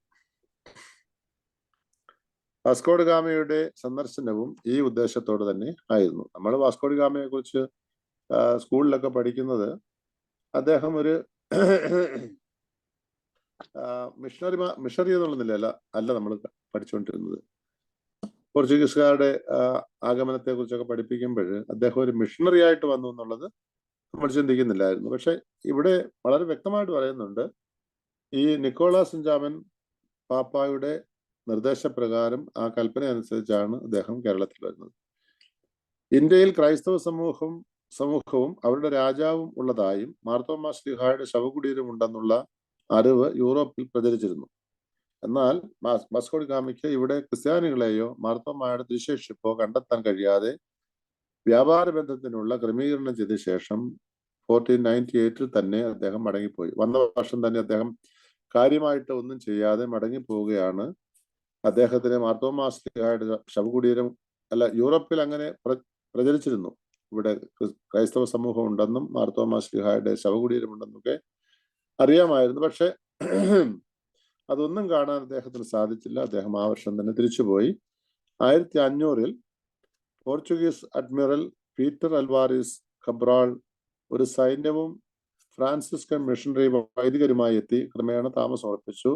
വാസ്കോഡ ഗാമയുടെ സന്ദർശനവും ഈ ഉദ്ദേശത്തോടെ തന്നെ ആയിരുന്നു. നമ്മൾ വാസ്കോഡ ഗാമയെ കുറിച്ച് സ്കൂളിലൊക്കെ പഠിക്കുന്നത് അദ്ദേഹം ഒരു മിഷണറി എന്നുള്ള നിലയല്ല നമ്മൾ പഠിച്ചുകൊണ്ടിരുന്നത്. പോർച്ചുഗീസുകാരുടെ ആഗമനത്തെ കുറിച്ചൊക്കെ പഠിപ്പിക്കുമ്പോൾ അദ്ദേഹം ഒരു മിഷണറി ആയിട്ട് വന്നു എന്നുള്ളത് നമ്മൾ ചിന്തിക്കുന്നില്ലായിരുന്നു. പക്ഷെ ഇവിടെ വളരെ വ്യക്തമായിട്ട് പറയുന്നുണ്ട്, ഈ നിക്കോളാസ് അഞ്ചാമൻ പാപ്പായുടെ നിർദ്ദേശപ്രകാരം ആ കൽപ്പന അനുസരിച്ചാണ് അദ്ദേഹം കേരളത്തിൽ വരുന്നത്. ഇന്ത്യയിൽ ക്രൈസ്തവ സമൂഹവും അവരുടെ രാജാവും ഉള്ളതായും മാർത്തോമാ ശ്ലീഹായുടെ ശവകുടീരം ഉണ്ടെന്നുള്ള അറിവ് യൂറോപ്പിൽ പ്രചരിച്ചിരുന്നു. എന്നാൽ വാസ്കോ ഡ ഗാമയ്ക്ക് ഇവിടെ ക്രിസ്ത്യാനികളെയോ മാർത്തോമായുടെ തിരുശേഷിപ്പോ കണ്ടെത്താൻ കഴിയാതെ വ്യാപാര ബന്ധത്തിനുള്ള ക്രമീകരണം ചെയ്ത ശേഷം 1498 തന്നെ അദ്ദേഹം മടങ്ങിപ്പോയി. വന്ന വർഷം തന്നെ അദ്ദേഹം കാര്യമായിട്ട് ഒന്നും ചെയ്യാതെ മടങ്ങിപ്പോവുകയാണ്. അദ്ദേഹത്തിന് മാർത്തോമാ ശ്ലീഹായുടെ ശവകുടീരം യൂറോപ്പിൽ അങ്ങനെ പ്രചരിച്ചിരുന്നു. ഇവിടെ ക്രൈസ്തവ സമൂഹം ഉണ്ടെന്നും മാർത്തോമാ ശ്ലീഹായുടെ ശവകുടീരം ഉണ്ടെന്നൊക്കെ അറിയാമായിരുന്നു. പക്ഷെ അതൊന്നും കാണാൻ അദ്ദേഹത്തിന് സാധിച്ചില്ല. അദ്ദേഹം ആ വർഷം തന്നെ തിരിച്ചുപോയി. 1500 Portuguese admiral Peter Alvares Cabral ഒരു സൈന്യവും ഫ്രാൻസിസ്കൻ മിഷണറി വൈദികരുമായി എത്തി ക്രമേണ താമസം ഉറപ്പിച്ചു.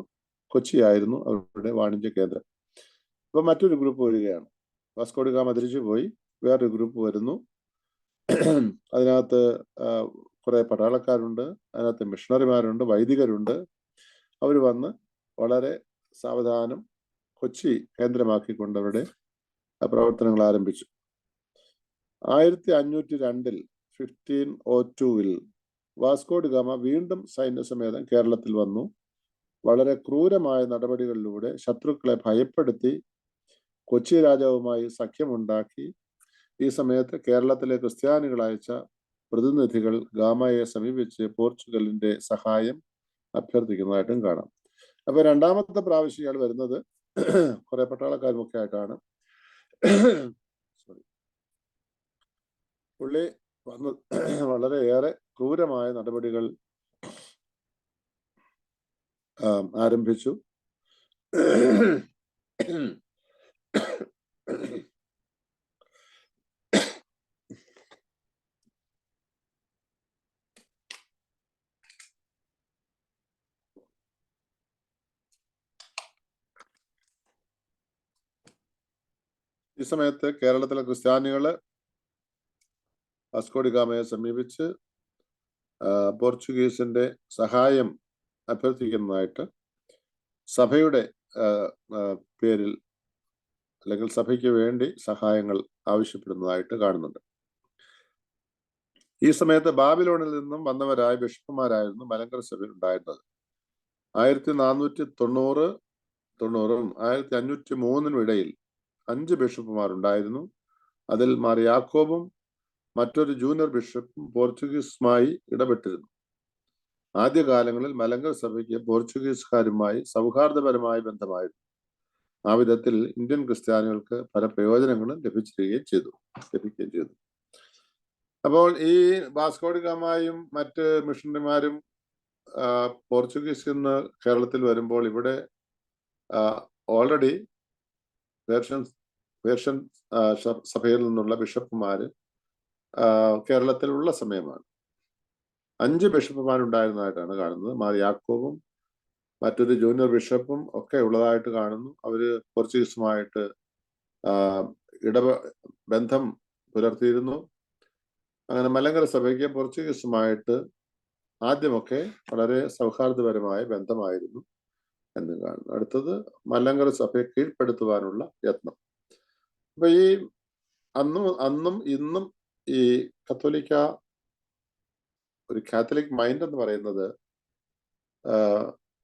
കൊച്ചിയായിരുന്നു അവരുടെ വാണിജ്യ കേന്ദ്രം. ഇപ്പൊ മറ്റൊരു ഗ്രൂപ്പ് വരികയാണ്. വാസ്കോ ഡ ഗാമ തിരിച്ചുപോയി, വേറൊരു ഗ്രൂപ്പ് വരുന്നു. അതിനകത്ത് കുറെ പട്ടാളക്കാരുണ്ട്, അതിനകത്ത് മിഷണറിമാരുണ്ട്, വൈദികരുണ്ട്. അവർ വന്ന് വളരെ സാവധാനം കൊച്ചി കേന്ദ്രമാക്കിക്കൊണ്ട് അവരുടെ പ്രവർത്തനങ്ങൾ ആരംഭിച്ചു. 1502 1502 വാസ്കോ ഡ ഗാമ വീണ്ടും സൈന്യസമേതം കേരളത്തിൽ വന്നു. വളരെ ക്രൂരമായ നടപടികളിലൂടെ ശത്രുക്കളെ ഭയപ്പെടുത്തി കൊച്ചി രാജാവുമായി സഖ്യമുണ്ടാക്കി. ഈ സമയത്ത് കേരളത്തിലെ ക്രിസ്ത്യാനികൾ അയച്ച പ്രതിനിധികൾ ഗാമയെ സമീപിച്ച് പോർച്ചുഗലിന്റെ സഹായം അഭ്യർത്ഥിക്കുന്നതായിട്ടും കാണാം. അപ്പൊ രണ്ടാമത്തെ പ്രാവശ്യം ഇയാൾ വരുന്നത് കുറെ പട്ടാളക്കാരുമൊക്കെ ആയിട്ടാണ്. പുള്ളി വന്ന് വളരെയേറെ ക്രൂരമായ നടപടികൾ ആരംഭിച്ചു. ഈ സമയത്ത് കേരളത്തിലെ ക്രിസ്ത്യാനികള് വാസ്കോ ഡ ഗാമയെ സമീപിച്ച് പോർച്ചുഗീസിന്റെ സഹായം അഭ്യർത്ഥിക്കുന്നതായിട്ട് സഭയുടെ പേരിൽ അല്ലെങ്കിൽ സഭയ്ക്ക് വേണ്ടി സഹായങ്ങൾ ആവശ്യപ്പെടുന്നതായിട്ട് കാണുന്നുണ്ട്. ഈ സമയത്ത് ബാബിലോണിൽ നിന്നും വന്നവരായ ബിഷപ്പുമാരായിരുന്നു മലങ്കര സഭയിൽ ഉണ്ടായിരുന്നത്. 1490 1503 ഇടയിൽ 5 ബിഷപ്പുമാരുണ്ടായിരുന്നു. അതിൽ മാർ യാക്കോബും മറ്റൊരു ജൂനിയർ ബിഷപ്പും പോർച്ചുഗീസുമായി ഇടപെട്ടിരുന്നു. ആദ്യകാലങ്ങളിൽ മലങ്കര സഭയ്ക്ക് പോർച്ചുഗീസുകാരുമായി സൗഹാർദ്ദപരമായ ബന്ധമായിരുന്നു. ആ വിധത്തിൽ ഇന്ത്യൻ ക്രിസ്ത്യാനികൾക്ക് പല പ്രയോജനങ്ങളും ലഭിക്കുകയും ചെയ്തു. അപ്പോൾ ഈ വാസ്കോ ഡ ഗാമയും മറ്റ് മിഷണറിമാരും പോർച്ചുഗീസിൽ നിന്ന് കേരളത്തിൽ വരുമ്പോൾ ഇവിടെ ഓൾറെഡി പേർഷ്യൻ സഭയിൽ നിന്നുള്ള ബിഷപ്പുമാര് കേരളത്തിലുള്ള സമയമാണ്. 5 ബിഷപ്പുമാരുണ്ടായിരുന്നതായിട്ടാണ് കാണുന്നത്. മാർ യാക്കോബും മറ്റൊരു ജൂനിയർ ബിഷപ്പും ഒക്കെ ഉള്ളതായിട്ട് കാണുന്നു. അവര് പോർച്ചുഗീസുമായിട്ട് ബന്ധം പുലർത്തിയിരുന്നു. അങ്ങനെ മലങ്കര സഭയ്ക്ക് പോർച്ചുഗീസുമായിട്ട് ആദ്യമൊക്കെ വളരെ സൗഹാർദ്ദപരമായ ബന്ധമായിരുന്നു എന്ന് കാണുന്നു. അടുത്തത് മലങ്കര സഭയെ കീഴ്പ്പെടുത്തുവാനുള്ള യത്നം. അപ്പൊ ഈ അന്നും ഇന്നും ഈ ഒരു കാത്തലിക് മൈൻഡ് എന്ന് പറയുന്നത്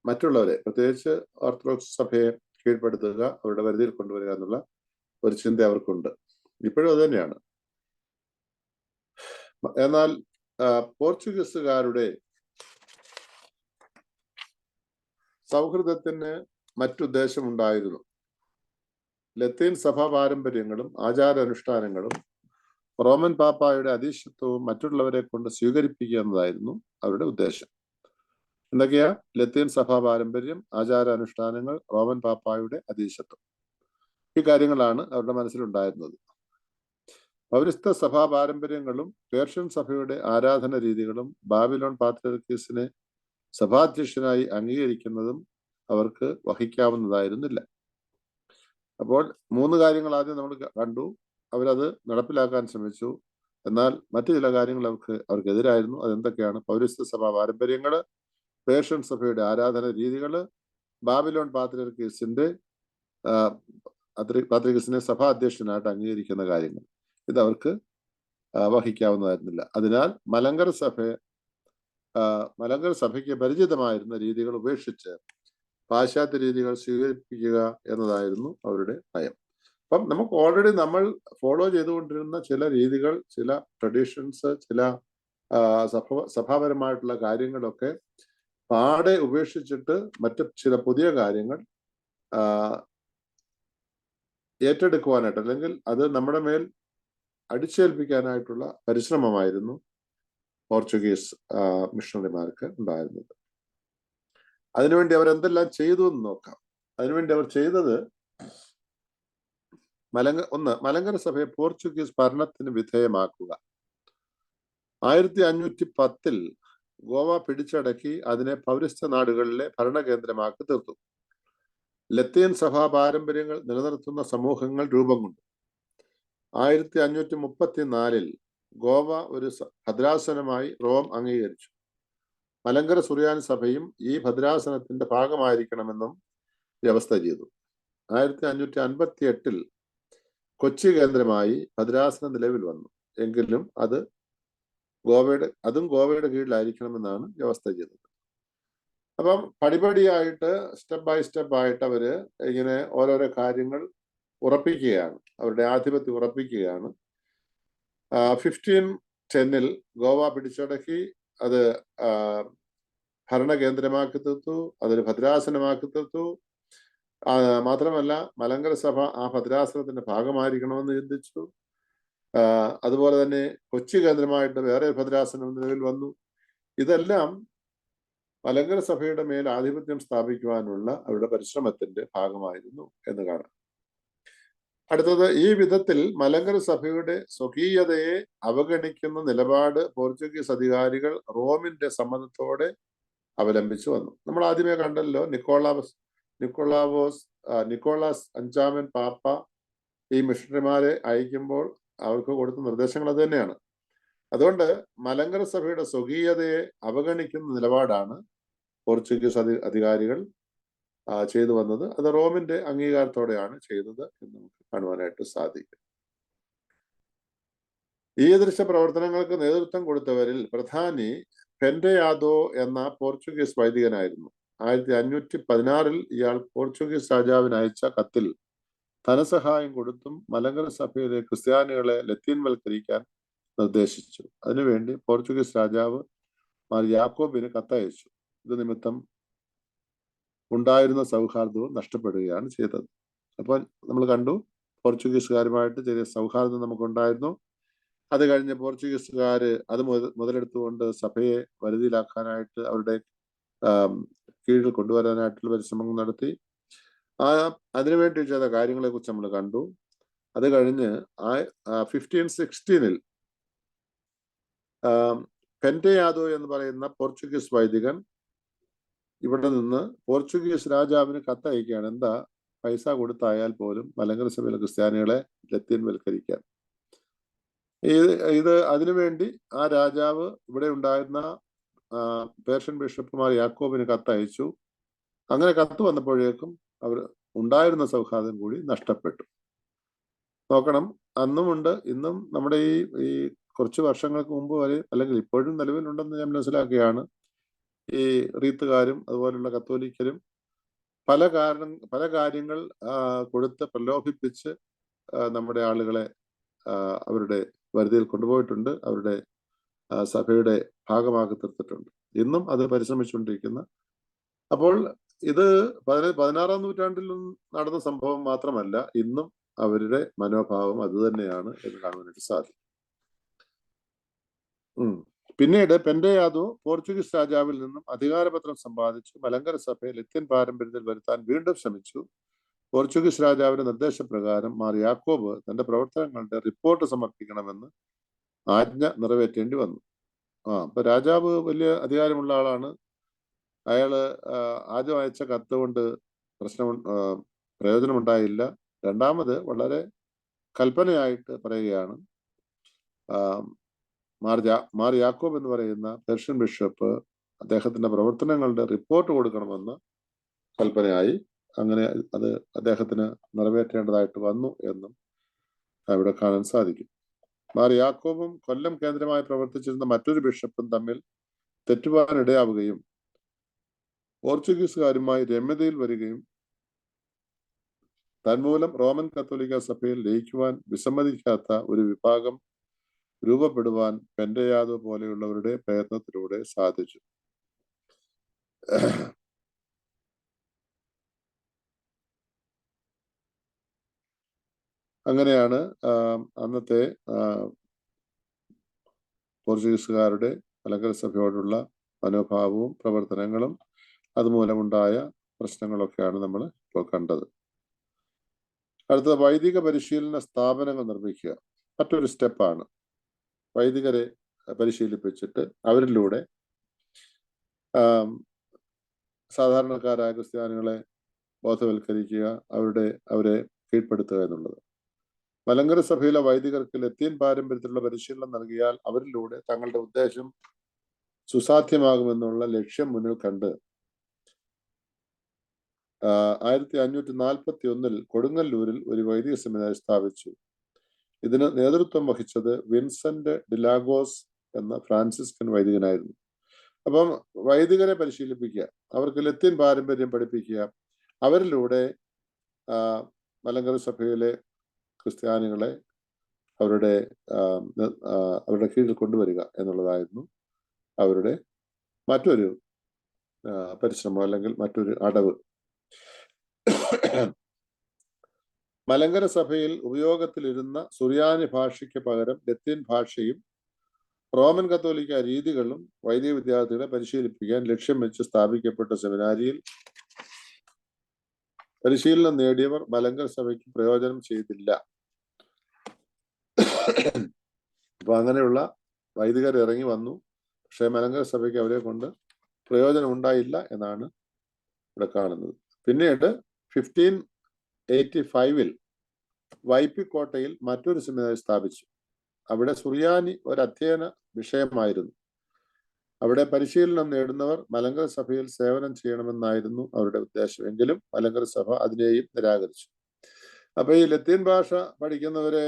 മറ്റുള്ളവരെ, പ്രത്യേകിച്ച് ഓർത്തഡോക്സ് സഭയെ കീഴ്പ്പെടുത്തുക, അവരുടെ പരിധിയിൽ കൊണ്ടുവരിക എന്നുള്ള ഒരു ചിന്ത അവർക്കുണ്ട്. ഇപ്പോഴും അത് തന്നെയാണ്. എന്നാൽ പോർച്ചുഗീസുകാരുടെ സൗഹൃദത്തിന് മറ്റുദ്ദേശമുണ്ടായിരുന്നു. ലത്തീൻ സഭാ പാരമ്പര്യങ്ങളും ആചാരാനുഷ്ഠാനങ്ങളും റോമൻ പാപ്പായുടെ അധീശത്വവും മറ്റുള്ളവരെ കൊണ്ട് സ്വീകരിപ്പിക്കുക എന്നതായിരുന്നു അവരുടെ ഉദ്ദേശം. എന്തൊക്കെയാ? ലത്തീൻ സഭാ പാരമ്പര്യം, ആചാരാനുഷ്ഠാനങ്ങൾ, റോമൻ പാപ്പായുടെ അധീശത്വം. ഈ കാര്യങ്ങളാണ് അവരുടെ മനസ്സിലുണ്ടായിരുന്നത്. പൗരസ്ത്യ സഭാ പാരമ്പര്യങ്ങളും പേർഷ്യൻ സഭയുടെ ആരാധന രീതികളും ബാബിലോൺ പാത്രിയർക്കീസിനെ സഭാധ്യക്ഷനായി അംഗീകരിക്കുന്നതും അവർക്ക് വഹിക്കാവുന്നതായിരുന്നില്ല. അപ്പോൾ 3 കാര്യങ്ങൾ ആദ്യം നമ്മൾ കണ്ടു. അവരത് നടപ്പിലാക്കാൻ ശ്രമിച്ചു. എന്നാൽ മറ്റു ചില കാര്യങ്ങൾ അവർക്കെതിരായിരുന്നു. അതെന്തൊക്കെയാണ്? പൗരസ്ത്യ സഭാ പാരമ്പര്യങ്ങള്, പേർഷ്യൻ സഭയുടെ ആരാധന രീതികള്, ബാബിലോൺ പാത്രിയർക്കീസിനെ സഭാ അധ്യക്ഷനായിട്ട് അംഗീകരിക്കുന്ന കാര്യങ്ങൾ. ഇതവർക്ക് വഹിക്കാവുന്നതായിരുന്നില്ല. അതിനാൽ മലങ്കര സഭയ്ക്ക് പരിചിതമായിരുന്ന രീതികൾ ഉപേക്ഷിച്ച് പാശ്ചാത്യ രീതികൾ സ്വീകരിപ്പിക്കുക എന്നതായിരുന്നു അവരുടെ നയം. അപ്പം നമുക്ക് ഓൾറെഡി നമ്മൾ ഫോളോ ചെയ്തുകൊണ്ടിരുന്ന ചില രീതികൾ, ചില ട്രഡീഷൻസ്, ചില സഭാപരമായിട്ടുള്ള കാര്യങ്ങളൊക്കെ പാടെ ഉപേക്ഷിച്ചിട്ട് മറ്റ് ചില പുതിയ കാര്യങ്ങൾ ഏറ്റെടുക്കുവാനായിട്ട്, അല്ലെങ്കിൽ അത് നമ്മുടെ മേൽ അടിച്ചേൽപ്പിക്കാനായിട്ടുള്ള പരിശ്രമമായിരുന്നു പോർച്ചുഗീസ് മിഷണറിമാർക്ക് ഉണ്ടായിരുന്നത്. അതിനുവേണ്ടി അവരെന്തെല്ലാം ചെയ്തു എന്ന് നോക്കാം. അതിനുവേണ്ടി അവർ ചെയ്തത്, മലങ്കര സഭയെ പോർച്ചുഗീസ് ഭരണത്തിന് വിധേയമാക്കുക. 1510 ഗോവ പിടിച്ചടക്കി അതിനെ പൗരസ്ത്യ നാടുകളിലെ ഭരണകേന്ദ്രമാക്കി തീർത്തു. ലത്തീൻ സഭാ പാരമ്പര്യങ്ങൾ നിലനിർത്തുന്ന സമൂഹങ്ങൾ രൂപം കൊണ്ടു. 1534 ഗോവ ഒരു ഭദ്രാസനമായി റോം അംഗീകരിച്ചു. മലങ്കര സുറിയാനി സഭയും ഈ ഭദ്രാസനത്തിന്റെ ഭാഗമായിരിക്കണമെന്നും വ്യവസ്ഥ ചെയ്തു. 1558 കൊച്ചി കേന്ദ്രമായി ഭദ്രാസനം നിലവിൽ വന്നു. എങ്കിലും അതും ഗോവയുടെ കീഴിലായിരിക്കണമെന്നാണ് വ്യവസ്ഥ ചെയ്തത്. അപ്പം പടിപടിയായിട്ട്, സ്റ്റെപ്പ് ബൈ സ്റ്റെപ്പ് ആയിട്ട് അവര് ഇങ്ങനെ ഓരോരോ കാര്യങ്ങൾ ഉറപ്പിക്കുകയാണ്, അവരുടെ ആധിപത്യം ഉറപ്പിക്കുകയാണ്. 1510 ഗോവ പിടിച്ചടക്കി അത് ഭരണകേന്ദ്രമാക്കി തീർത്തു, അതൊരു ഭദ്രാസനമാക്കി തീർത്തു. മാത്രമല്ല മലങ്കര സഭ ആ ഭദ്രാസനത്തിന്റെ ഭാഗമായിരിക്കണമെന്ന് ചിന്തിച്ചു. അതുപോലെ തന്നെ കൊച്ചി കേന്ദ്രമായിട്ട് വേറെ ഭദ്രാസനം നിലവിൽ വന്നു. ഇതെല്ലാം മലങ്കര സഭയുടെ മേൽ ആധിപത്യം സ്ഥാപിക്കുവാനുള്ള അവരുടെ പരിശ്രമത്തിന്റെ ഭാഗമായിരുന്നു എന്ന് കാണാം. അടുത്തത്, ഈ വിധത്തിൽ മലങ്കര സഭയുടെ സ്വകീയതയെ അവഗണിക്കുന്ന നിലപാട് പോർച്ചുഗീസ് അധികാരികൾ റോമിന്റെ സമ്മതത്തോടെ അവലംബിച്ചു വന്നു. നമ്മൾ ആദ്യമേ കണ്ടല്ലോ, നിക്കോളാസ് 5-ാമൻ പാപ്പ ഈ മിഷണറിമാരെ അയക്കുമ്പോൾ അവർക്ക് കൊടുത്ത നിർദ്ദേശങ്ങൾ അത് തന്നെയാണ്. അതുകൊണ്ട് മലങ്കര സഭയുടെ സ്വകീയതയെ അവഗണിക്കുന്ന നിലപാടാണ് പോർച്ചുഗീസ് അധികാരികൾ ചെയ്തു വന്നത്. അത് റോമിന്റെ അംഗീകാരത്തോടെയാണ് ചെയ്തത് എന്ന് നമുക്ക് കാണുവാനായിട്ട് സാധിക്കും. ഈ ദൃശ്യ പ്രവർത്തനങ്ങൾക്ക് നേതൃത്വം കൊടുത്തവരിൽ പ്രധാനി പെൻഡയാദോ എന്ന പോർച്ചുഗീസ് വൈദികനായിരുന്നു. 1516 ഇയാൾ പോർച്ചുഗീസ് രാജാവിന് അയച്ച കത്തിൽ ധനസഹായം കൊടുത്തും മലങ്കര സഭയിലെ ക്രിസ്ത്യാനികളെ ലത്തീൻവൽക്കരിക്കാൻ നിർദ്ദേശിച്ചു. അതിനുവേണ്ടി പോർച്ചുഗീസ് രാജാവ് മാർ യാക്കോബിന് കത്തയച്ചു. ഇത് നിമിത്തം ഉണ്ടായിരുന്ന സൗഹാർദ്ദവും നഷ്ടപ്പെടുകയാണ് ചെയ്തത്. അപ്പോൾ നമ്മൾ കണ്ടു, പോർച്ചുഗീസുകാരുമായിട്ട് ചെറിയ സൗഹാർദ്ദം നമുക്കുണ്ടായിരുന്നു. അത് കഴിഞ്ഞ് പോർച്ചുഗീസുകാര് അത് മുതലെടുത്തുകൊണ്ട് സഭയെ വരുതിയിലാക്കാനായിട്ട്, അവരുടെ കീഴിൽ കൊണ്ടുവരാനായിട്ടുള്ള പരിശ്രമങ്ങൾ നടത്തി. അതിനുവേണ്ടി ചെയ്ത കാര്യങ്ങളെ കുറിച്ച് നമ്മൾ കണ്ടു. അത് കഴിഞ്ഞ് 1516 പെൻറ്റയാദോ എന്ന് പറയുന്ന പോർച്ചുഗീസ് വൈദികൻ ഇവിടെ നിന്ന് പോർച്ചുഗീസ് രാജാവിന് കത്തയക്കുകയാണ്. എന്താ, പൈസ കൊടുത്തായാൽ പോലും മലങ്കര സഭയിലെ ക്രിസ്ത്യാനികളെ ലത്തീൻവൽക്കരിക്കാൻ. ഇത് അതിനുവേണ്ടി ആ രാജാവ് ഇവിടെ ഉണ്ടായിരുന്ന പേർഷ്യൻ ബിഷപ്പുമാർ യാക്കോബിന് കത്തയച്ചു. അങ്ങനെ കത്ത് വന്നപ്പോഴേക്കും അവർ ഉണ്ടായിരുന്ന സൗഹാർദ്ദം കൂടി നഷ്ടപ്പെട്ടു. നോക്കണം, അന്നുമുണ്ട്, ഇന്നും നമ്മുടെ ഈ കുറച്ച് വർഷങ്ങൾക്ക് മുമ്പ് വരെ, അല്ലെങ്കിൽ ഇപ്പോഴും നിലവിലുണ്ടെന്ന് ഞാൻ മനസ്സിലാക്കുകയാണ്, ഈ റീത്തുകാരും അതുപോലുള്ള കത്തോലിക്കരും പല കാര്യങ്ങൾ കൊടുത്ത് പ്രലോഭിപ്പിച്ച് നമ്മുടെ ആളുകളെ അവരുടെ വരുതിയിൽ കൊണ്ടുപോയിട്ടുണ്ട്, അവരുടെ സഭയുടെ ഭാഗമാക്കി തീർത്തിട്ടുണ്ട്. ഇന്നും അത് പരിശ്രമിച്ചുകൊണ്ടിരിക്കുന്ന. അപ്പോൾ ഇത് 16-ാം നൂറ്റാണ്ടിൽ നടന്ന സംഭവം മാത്രമല്ല, ഇന്നും അവരുടെ മനോഭാവം അത് തന്നെയാണ് എന്ന് കാണുവാനായിട്ട് സാധിക്കും. പിന്നീട് പെൻറ്റയാദോ പോർച്ചുഗീസ് രാജാവിൽ നിന്നും അധികാരപത്രം സമ്പാദിച്ചു മലങ്കര സഭയെ ലത്തീൻ പാരമ്പര്യത്തിൽ വരുത്താൻ വീണ്ടും ശ്രമിച്ചു. പോർച്ചുഗീസ് രാജാവിന്റെ നിർദ്ദേശപ്രകാരം മാർ യാക്കോബ് തന്റെ പ്രവർത്തനങ്ങളുടെ റിപ്പോർട്ട് സമർപ്പിക്കണമെന്ന് ആജ്ഞ നിറവേറ്റേണ്ടി വന്നു. അപ്പൊ രാജാവ് വലിയ അധികാരമുള്ള ആളാണ്. അയാള് ആദ്യം അയച്ച കത്ത് കൊണ്ട് പ്രയോജനമുണ്ടായില്ല. രണ്ടാമത് വളരെ കൽപ്പനയായിട്ട് പറയുകയാണ്, മാർ യാക്കോബ് എന്ന് പറയുന്ന പേർഷ്യൻ ബിഷപ്പ് അദ്ദേഹത്തിന്റെ പ്രവർത്തനങ്ങളുടെ റിപ്പോർട്ട് കൊടുക്കണമെന്ന് കൽപ്പനയായി. അങ്ങനെ അത് അദ്ദേഹത്തിന് നിറവേറ്റേണ്ടതായിട്ട് വന്നു എന്നും അവിടെ കാണാൻ സാധിക്കും. മാർ യാക്കോബും കൊല്ലം കേന്ദ്രമായി പ്രവർത്തിച്ചിരുന്ന മറ്റൊരു ബിഷപ്പും തമ്മിൽ തെറ്റുവാനിടയാവുകയും പോർച്ചുഗീസുകാരുമായി രമ്യതയിൽ വരികയും തന്മൂലം റോമൻ കത്തോലിക്ക സഭയിൽ ലയിക്കുവാൻ വിസമ്മതിക്കാത്ത ഒരു വിഭാഗം രൂപപ്പെടുവാൻ പെൻറ്റയാദോ പോലെയുള്ളവരുടെ പ്രയത്നത്തിലൂടെ സാധിച്ചു. അങ്ങനെയാണ് അന്നത്തെ പോർച്ചുഗീസുകാരുടെ മലങ്കര സഭയോടുള്ള മനോഭാവവും പ്രവർത്തനങ്ങളും അതുമൂലമുണ്ടായ പ്രശ്നങ്ങളൊക്കെയാണ് നമ്മൾ ഇപ്പോൾ കണ്ടത്. അടുത്ത വൈദിക പരിശീലന സ്ഥാപനങ്ങൾ നിർമ്മിക്കുക മറ്റൊരു സ്റ്റെപ്പാണ്. വൈദികരെ പരിശീലിപ്പിച്ചിട്ട് അവരിലൂടെ സാധാരണക്കാരായ ക്രിസ്ത്യാനികളെ ബോധവൽക്കരിക്കുക, അവരെ കീഴ്പ്പെടുത്തുക എന്നുള്ളത്. മലങ്കര സഭയിലെ വൈദികർക്ക് ലത്തീൻ പാരമ്പര്യത്തിലുള്ള പരിശീലനം നൽകിയാൽ അവരിലൂടെ തങ്ങളുടെ ഉദ്ദേശം സുസാധ്യമാകുമെന്നുള്ള ലക്ഷ്യം മുന്നിൽ കണ്ട് 1541 കൊടുങ്ങല്ലൂരിൽ ഒരു വൈദിക സെമിനാരി സ്ഥാപിച്ചു. ഇതിന് നേതൃത്വം വഹിച്ചത് വിൻസെന്റ് ഡിലാഗോസ് എന്ന ഫ്രാൻസിസ്കൻ വൈദികനായിരുന്നു. അപ്പം വൈദികരെ പരിശീലിപ്പിക്കുക, അവർക്ക് ലത്തീൻ പാരമ്പര്യം പഠിപ്പിക്കുക, അവരിലൂടെ മലങ്കര സഭയിലെ ക്രിസ്ത്യാനികളെ അവരുടെ കീഴിൽ കൊണ്ടുവരിക എന്നുള്ളതായിരുന്നു അവരുടെ മറ്റൊരു പരിശ്രമം, അല്ലെങ്കിൽ മറ്റൊരു അടവ്. മലങ്കര സഭയിൽ ഉപയോഗത്തിലിരുന്ന സുറിയാനി ഭാഷയ്ക്ക് പകരം ലത്തീൻ ഭാഷയും റോമൻ കത്തോലിക്ക രീതികളും വൈദിക വിദ്യാർത്ഥികളെ പരിശീലിപ്പിക്കാൻ ലക്ഷ്യം വെച്ച് സ്ഥാപിക്കപ്പെട്ട സെമിനാരിയിൽ പരിശീലനം നേടിയവർ മലങ്കര സഭയ്ക്ക് പ്രയോജനം ചെയ്തില്ല. അപ്പൊ അങ്ങനെയുള്ള വൈദികർ ഇറങ്ങി വന്നു, പക്ഷെ മലങ്കര സഭയ്ക്ക് അവരെ കൊണ്ട് പ്രയോജനം ഉണ്ടായില്ല എന്നാണ് ഇവിടെ കാണുന്നത്. പിന്നീട് 1585 വൈപ്പിക്കോട്ടയിൽ മറ്റൊരു സെമിനാരി സ്ഥാപിച്ചു. അവിടെ സുറിയാനി ഒരു അധ്യയന വിഷയമായിരുന്നു. അവിടെ പരിശീലനം നേടുന്നവർ മലങ്കര സഭയിൽ സേവനം ചെയ്യണമെന്നായിരുന്നു അവരുടെ ഉദ്ദേശം. എങ്കിലും മലങ്കര സഭ അതിനെയും നിരാകരിച്ചു. അപ്പൊ ഈ ലത്തീൻ ഭാഷ പഠിക്കുന്നവരെ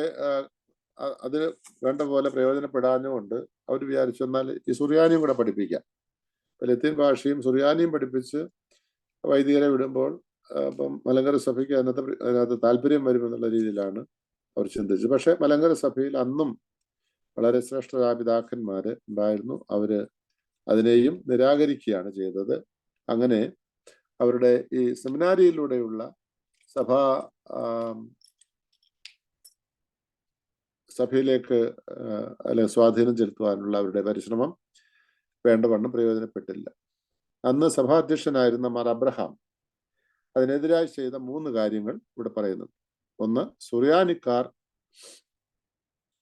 അതിന് വേണ്ട പോലെ പ്രയോജനപ്പെടാഞ്ഞുകൊണ്ട് അവർ വിചാരിച്ചു എന്നാൽ ഈ സുറിയാനിയും കൂടെ പഠിപ്പിക്കാം. ലത്തീൻ ഭാഷയും സുറിയാനിയും പഠിപ്പിച്ച് വൈദികരെ വിടുമ്പോൾ അപ്പം മലങ്കര സഭയ്ക്ക് അതിനകത്ത് താല്പര്യം വരുമെന്നുള്ള രീതിയിലാണ് അവർ ചിന്തിച്ചത്. പക്ഷെ മലങ്കര സഭയിൽ അന്നും വളരെ ശ്രേഷ്ഠരായ പിതാക്കന്മാര് ഉണ്ടായിരുന്നു. അവര് അതിനെയും നിരാകരിക്കുകയാണ് ചെയ്തത്. അങ്ങനെ അവരുടെ ഈ സെമിനാരിയിലൂടെയുള്ള സഭയിലേക്ക് അല്ലെ സ്വാധീനം ചെലുത്തുവാനുള്ള അവരുടെ പരിശ്രമം വേണ്ടവണ്ണം പ്രയോജനപ്പെട്ടില്ല. അന്ന് സഭാധ്യക്ഷനായിരുന്ന മാർ അബ്രഹാം അതിനെതിരായി ചെയ്ത 3 കാര്യങ്ങൾ ഇവിടെ പറയുന്നുണ്ട്. ഒന്ന്, സുറിയാനിക്കാർ